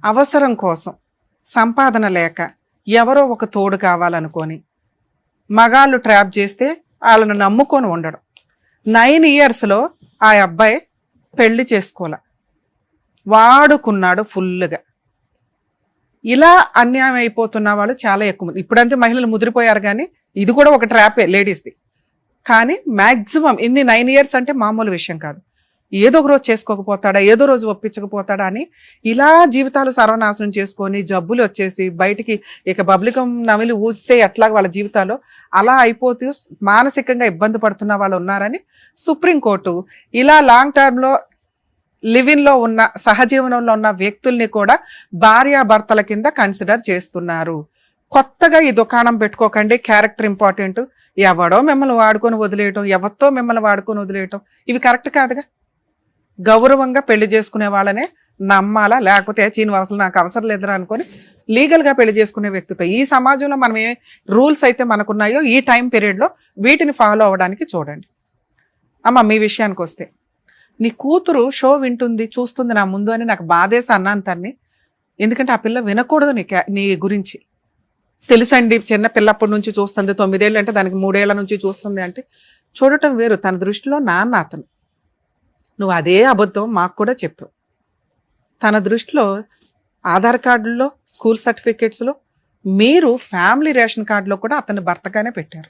అవసరం కోసం, సంపాదన లేక, ఎవరో ఒక తోడు కావాలనుకొని మగాళ్ళు ట్రాప్ చేస్తే వాళ్ళను నమ్ముకొని ఉండడం. 9 ఇయర్స్లో ఆ అబ్బాయి పెళ్లి చేసుకోలే, వాడుకున్నాడు ఫుల్గా. ఇలా అన్యాయం అయిపోతున్న వాళ్ళు చాలా ఎక్కువ మంది. ఇప్పుడంతే మహిళలు ముదిరిపోయారు, కానీ ఇది కూడా ఒక ట్రాపే లేడీస్ది. కానీ మ్యాక్సిమం ఇన్ని 9 years అంటే మామూలు విషయం కాదు. ఏదో ఒక రోజు చేసుకోకపోతాడా, ఏదో రోజు ఒప్పించకపోతాడా అని ఇలా జీవితాలు సర్వనాశనం చేసుకొని జబ్బులు వచ్చేసి బయటికి ఇక బబ్లికం నమిలి ఊస్తే ఎట్లాగ వాళ్ళ జీవితాలు అలా అయిపోతూ మానసికంగా ఇబ్బంది పడుతున్న వాళ్ళు ఉన్నారని సుప్రీంకోర్టు ఇలా లాంగ్ టర్మ్లో లివిన్లో ఉన్న సహజీవనంలో ఉన్న వ్యక్తుల్ని కూడా భార్యాభర్తల కింద కన్సిడర్ చేస్తున్నారు. కొత్తగా ఈ దుకాణం పెట్టుకోకండి, క్యారెక్టర్ ఇంపార్టెంట్, ఎవడో మిమ్మల్ని వాడుకొని వదిలేయటం, ఎవరితో మిమ్మల్ని వాడుకొని వదిలేయటం ఇవి కరెక్ట్ కాదుగా. గౌరవంగా పెళ్లి చేసుకునే వాళ్ళనే నమ్మాలా, లేకపోతే అసలు నాకు అవసరం లేదురా అనుకొని లీగల్గా పెళ్లి చేసుకునే వ్యక్తితో ఈ సమాజంలో మనం ఏ రూల్స్ అయితే మనకున్నాయో ఈ టైం పీరియడ్లో వీటిని ఫాలో అవ్వడానికి చూడండి. అమ్మ మీ విషయానికి వస్తే, నీ కూతురు షో వింటుంది చూస్తుంది నా ముందు అని నాకు బాధేసి అన్నాను తన్ని. ఎందుకంటే ఆ పిల్ల వినకూడదు నీ గురించి. తెలుసండి, చిన్న పిల్లప్పటి నుంచి చూస్తుంది, 9 ఏళ్ళు అంటే దానికి 3 ఏళ్ల నుంచి చూస్తుంది అంటే చూడటం వేరు. తన దృష్టిలో నాన్న అతను. నువ్వు అదే అబద్ధం మాకు కూడా చెప్పు. తన దృష్టిలో ఆధార్ కార్డుల్లో, స్కూల్ సర్టిఫికేట్స్లో, మీరు ఫ్యామిలీ రేషన్ కార్డులో కూడా అతన్ని భర్తగానే పెట్టారు.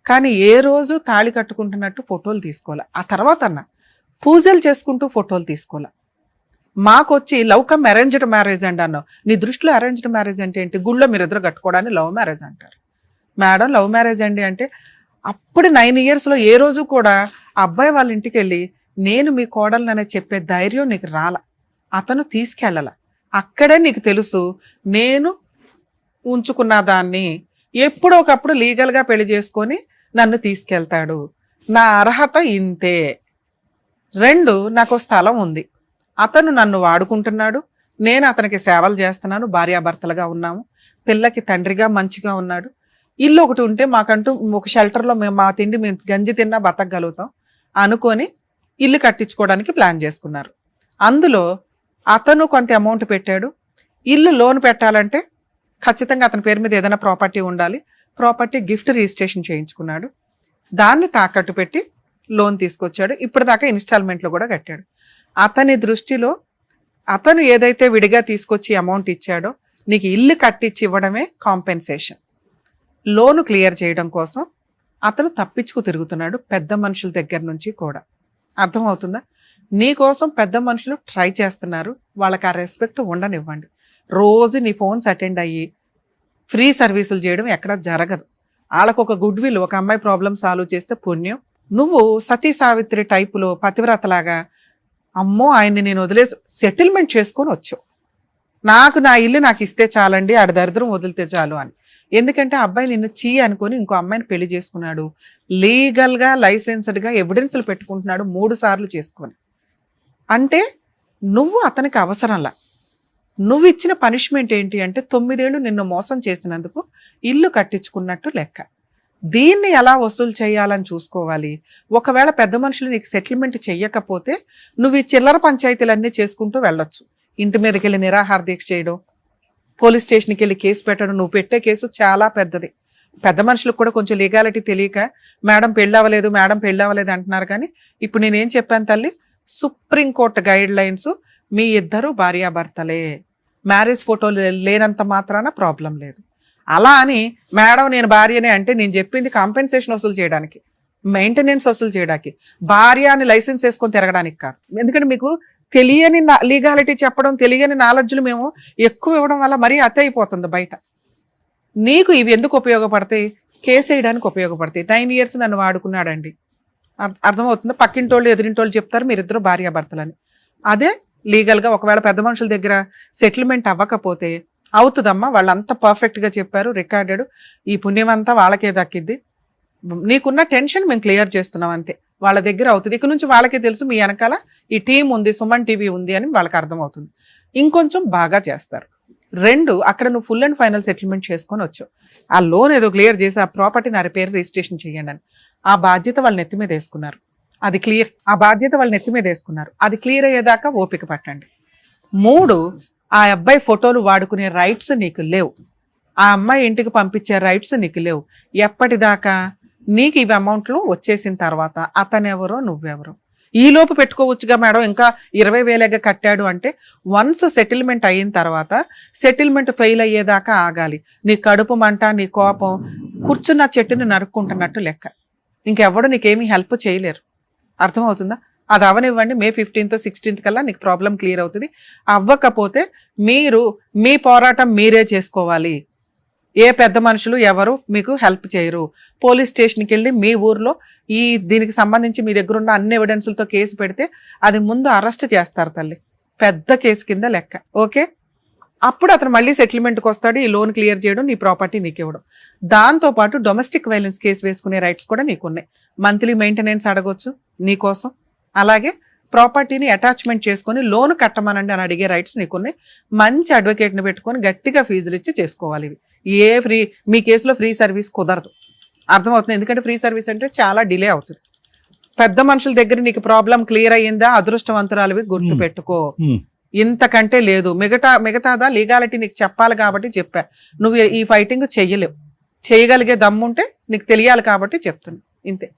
కానీ ఏ రోజు తాళి కట్టుకుంటున్నట్టు ఫోటోలు తీసుకోవాలి. ఆ తర్వాత అన్న పూజలు చేసుకుంటూ ఫోటోలు తీసుకోవాలి. మాకొచ్చి లవ్ కమ్ అరేంజ్డ్ మ్యారేజ్ అండి అన్నావు. నీ దృష్టిలో అరేంజ్డ్ మ్యారేజ్ అంటే ఏంటి? గుళ్ళో మీరిద్దరు కట్టుకోవడాన్ని లవ్ మ్యారేజ్ అంటారు. మేడం లవ్ మ్యారేజ్ అండి అంటే అప్పుడు 9 yearsలో ఏ రోజు కూడా ఆ అబ్బాయి వాళ్ళ ఇంటికి వెళ్ళి నేను మీ కోడలనే చెప్పే ధైర్యం నీకు రాల. అతను తీసుకెళ్ళాల. అక్కడే నీకు తెలుసు నేను ఉంచుకున్న దాన్ని ఎప్పుడో ఒకప్పుడు లీగల్గా పెళ్లి చేసుకొని నన్ను తీసుకెళ్తాడు, నా అర్హత ఇంతే. 2 నాకు స్థలం ఉంది, అతను నన్ను వాడుకుంటున్నాడు, నేను అతనికి సేవలు చేస్తున్నాను, భార్యాభర్తలుగా ఉన్నాము, పిల్లకి తండ్రిగా మంచిగా ఉన్నాడు, ఇల్లు ఒకటి ఉంటే మాకంటూ ఒక షెల్టర్లో మేము మా తిండి మేము గంజి తిన్నా బతకగలుగుతాం అనుకొని ఇల్లు కట్టించుకోవడానికి ప్లాన్ చేసుకున్నారు. అందులో అతను కొంత అమౌంట్ పెట్టాడు. ఇల్లు లోన్ పెట్టాలంటే ఖచ్చితంగా అతని పేరు మీద ఏదైనా ప్రాపర్టీ ఉండాలి. ప్రాపర్టీ గిఫ్ట్ రిజిస్ట్రేషన్ చేయించుకున్నాడు. దాన్ని తాకట్టు పెట్టి లోన్ తీసుకొచ్చాడు. ఇప్పటిదాకా ఇన్స్టాల్మెంట్లో కూడా కట్టాడు. అతని దృష్టిలో అతను ఏదైతే విడిగా తీసుకొచ్చి అమౌంట్ ఇచ్చాడో నీకు ఇల్లు కట్టించి ఇవ్వడమే కాంపెన్సేషన్. లోను క్లియర్ చేయడం కోసం అతను తప్పించుకు తిరుగుతున్నాడు పెద్ద మనుషుల దగ్గర నుంచి కూడా. అర్థమవుతుందా? నీ కోసం పెద్ద మనుషులు ట్రై చేస్తున్నారు. వాళ్ళకి ఆ రెస్పెక్ట్ ఉండనివ్వండి. రోజు నీ ఫోన్స్ అటెండ్ అయ్యి ఫ్రీ సర్వీసులు చేయడం ఎక్కడ జరగదు. వాళ్ళకు ఒక గుడ్ విల్, ఒక అమ్మాయి ప్రాబ్లం సాల్వ్ చేస్తే పుణ్యం. నువ్వు సతీ సావిత్రి టైపులో పతివ్రతలాగా అమ్మో ఆయన్ని నేను వదిలేసి సెటిల్మెంట్ చేసుకొని వచ్చావు. నాకు నా ఇల్లు నాకు ఇస్తే చాలండి, ఆడ దరిద్రం వదిలితే చాలు అని. ఎందుకంటే అబ్బాయి నిన్ను చీ అనుకొని ఇంకో అమ్మాయిని పెళ్లి చేసుకున్నాడు. లీగల్గా లైసెన్స్డ్గా ఎవిడెన్స్లు పెట్టుకుంటున్నాడు 3 సార్లు చేసుకొని. అంటే నువ్వు అతనికి అవసరంలా. నువ్వు ఇచ్చిన పనిష్మెంట్ ఏంటి అంటే 9 ఏళ్ళు నిన్ను మోసం చేసినందుకు ఇల్లు కట్టించుకున్నట్టు లెక్క. దీన్ని ఎలా వసూలు చేయాలని చూసుకోవాలి. ఒకవేళ పెద్ద మనుషులు నీకు సెటిల్మెంట్ చెయ్యకపోతే నువ్వు ఈ చిల్లర పంచాయతీలన్నీ చేసుకుంటూ వెళ్ళొచ్చు. ఇంటి మీదకి వెళ్ళి నిరాహార దీక్ష చేయడం, పోలీస్ స్టేషన్కి వెళ్ళి కేసు పెట్టడం. నువ్వు పెట్టే కేసు చాలా పెద్దది. పెద్ద మనుషులకు కూడా కొంచెం లీగాలిటీ తెలియక మేడం పెళ్ళవలేదు మేడం పెళ్ళవలేదు అంటున్నారు. కానీ ఇప్పుడు నేనేం చెప్పాను తల్లి, సుప్రీంకోర్టు గైడ్ లైన్స్, మీ ఇద్దరు భార్యాభర్తలే, మ్యారేజ్ ఫోటోలు లేనంత మాత్రాన ప్రాబ్లం లేదు. అలా అని మేడం నేను భార్యనే అంటే నేను చెప్పింది కాంపెన్సేషన్ వసూలు చేయడానికి, మెయింటెనెన్స్ వసూలు చేయడానికి, భార్య అని లైసెన్స్ వేసుకొని తిరగడానికి కాదు. ఎందుకంటే మీకు తెలియని లీగాలిటీ చెప్పడం, తెలియని నాలెడ్జ్లు మేము ఎక్కువ ఇవ్వడం వల్ల మరీ అతి అయిపోతుంది బయట. నీకు ఇవి ఎందుకు ఉపయోగపడతాయి? కేసు వేయడానికి ఉపయోగపడతాయి. 9 years నన్ను వాడుకున్నాడండి, అర్థమవుతుందా? పక్కింటోళ్ళు ఎదురింటోళ్ళు చెప్తారు మీరిద్దరు భార్యాభర్తలని. అదే లీగల్గా ఒకవేళ పెద్ద మనుషుల దగ్గర సెటిల్మెంట్ అవ్వకపోతే అవుతుందమ్మా, వాళ్ళంతా పర్ఫెక్ట్గా చెప్పారు, రికార్డెడ్, ఈ పుణ్యం అంతా వాళ్ళకే దక్కిద్ది, నీకున్న టెన్షన్ మేము క్లియర్ చేస్తున్నాం అంతే, వాళ్ళ దగ్గర అవుతుంది. ఇక నుంచి వాళ్ళకే తెలుసు మీ వెనకాల ఈ టీం ఉంది, సుమన్ టీవీ ఉంది అని వాళ్ళకి అర్థమవుతుంది. ఇంకొంచెం బాగా చేస్తారు. 2 అక్కడ నువ్వు ఫుల్ అండ్ ఫైనల్ సెటిల్మెంట్ చేసుకొని వచ్చావు. ఆ లోన్ ఏదో క్లియర్ చేసి ఆ ప్రాపర్టీ నా పేరు రిజిస్ట్రేషన్ చేయండి అని ఆ బాధ్యత వాళ్ళ నెత్తి మీద వేసుకున్నారు. అది క్లియర్, ఆ బాధ్యత వాళ్ళ నెత్తి మీద వేసుకున్నారు. అది క్లియర్ అయ్యేదాకా ఓపిక పట్టండి. 3 ఆ అబ్బాయి ఫోటోలు వాడుకునే రైట్స్ నీకు లేవు. ఆ అమ్మాయి ఇంటికి పంపించే రైట్స్ నీకు లేవు. ఎప్పటిదాకా? నీకు ఇవి అమౌంట్లు వచ్చేసిన తర్వాత అతనెవరో నువ్వెవరో ఈ లోపు పెట్టుకోవచ్చుగా మేడం, ఇంకా 20,000 కట్టాడు అంటే వన్స్ సెటిల్మెంట్ అయిన తర్వాత సెటిల్మెంట్ ఫెయిల్ అయ్యేదాకా ఆగాలి. నీ కడుపు మంట, నీ కోపం కూర్చున్న చెట్టుని నరుక్కుంటున్నట్టు లెక్క. ఇంకెవడు నీకేమీ హెల్ప్ చేయలేరు. అర్థమవుతుందా? అది అవనివ్వండి. May 15th 16th కల్లా నీకు ప్రాబ్లం క్లియర్ అవుతుంది. అవ్వకపోతే మీరు మీ పోరాటం మీరే చేసుకోవాలి. ఏ పెద్ద మనుషులు ఎవరు మీకు హెల్ప్ చేయరు. పోలీస్ స్టేషన్కి వెళ్ళి మీ ఊర్లో దీనికి సంబంధించి మీ దగ్గర ఉన్న అన్ని ఎవిడెన్స్లతో కేసు పెడితే అది ముందు అరెస్ట్ చేస్తారు తల్లి, పెద్ద కేసు కింద లెక్క. ఓకే, అప్పుడు అతను మళ్ళీ సెటిల్మెంట్కి వస్తాడు, ఈ లోన్ క్లియర్ చేయడం, నీ ప్రాపర్టీ నీకు ఇవ్వడం. దాంతోపాటు డొమెస్టిక్ వైలెన్స్ కేసు వేసుకునే రైట్స్ కూడా నీకున్నాయి. మంత్లీ మెయింటెనెన్స్ అడగొచ్చు నీకోసం. అలాగే ప్రాపర్టీని అటాచ్మెంట్ చేసుకొని లోన్ కట్టమనండి అని అడిగే రైట్స్ నీకున్నాయి. మంచి అడ్వకేట్ని పెట్టుకొని గట్టిగా ఫీజులు ఇచ్చి చేసుకోవాలి. ఇవి మీ కేసులో ఫ్రీ సర్వీస్ కుదరదు. అర్థమవుతుంది? ఎందుకంటే ఫ్రీ సర్వీస్ అంటే చాలా డిలే అవుతుంది. పెద్ద మనుషుల దగ్గర నీకు ప్రాబ్లం క్లియర్ అయ్యిందా, అదృష్టవంతురాలివి, గుర్తు పెట్టుకో. ఇంతకంటే లేదు. మిగతాదా లీగాలిటీ నీకు చెప్పాలి కాబట్టి చెప్పా. నువ్వు ఈ ఫైటింగ్ చెయ్యలేవు. చేయగలిగే దమ్ముంటే నీకు తెలియాలి కాబట్టి చెప్తున్నా, ఇంతే.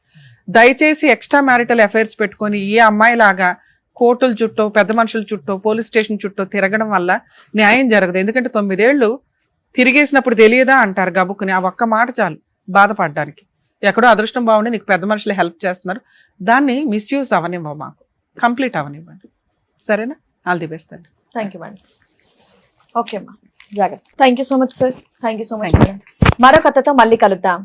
దయచేసి ఎక్స్ట్రా మ్యారిటల్ అఫైర్స్ పెట్టుకొని ఈ అమ్మాయిలాగా కోర్టుల చుట్టూ, పెద్ద మనుషుల చుట్టూ, పోలీస్ స్టేషన్ చుట్టూ తిరగడం వల్ల న్యాయం జరగదు. ఎందుకంటే 9 ఏళ్ళు తిరిగేసినప్పుడు తెలియదా అంటారు గబుక్కుని. ఆ ఒక్క మాట చాలు బాధపడడానికి. ఎక్కడో అదృష్టం బాగుండి నీకు పెద్ద మనుషులు హెల్ప్ చేస్తున్నారు, దాన్ని మిస్యూజ్ అవనివ్వ, మాకు కంప్లీట్ అవనివ్వండి. సరేనా? ఆల్ ది బెస్ట్ అండి. Thank you madam. ఓకే అమ్మా, జాగ్రత్త. Thank you so much sir. Thank you so much madam. మరో కథతో మళ్ళీ కలుద్దాం.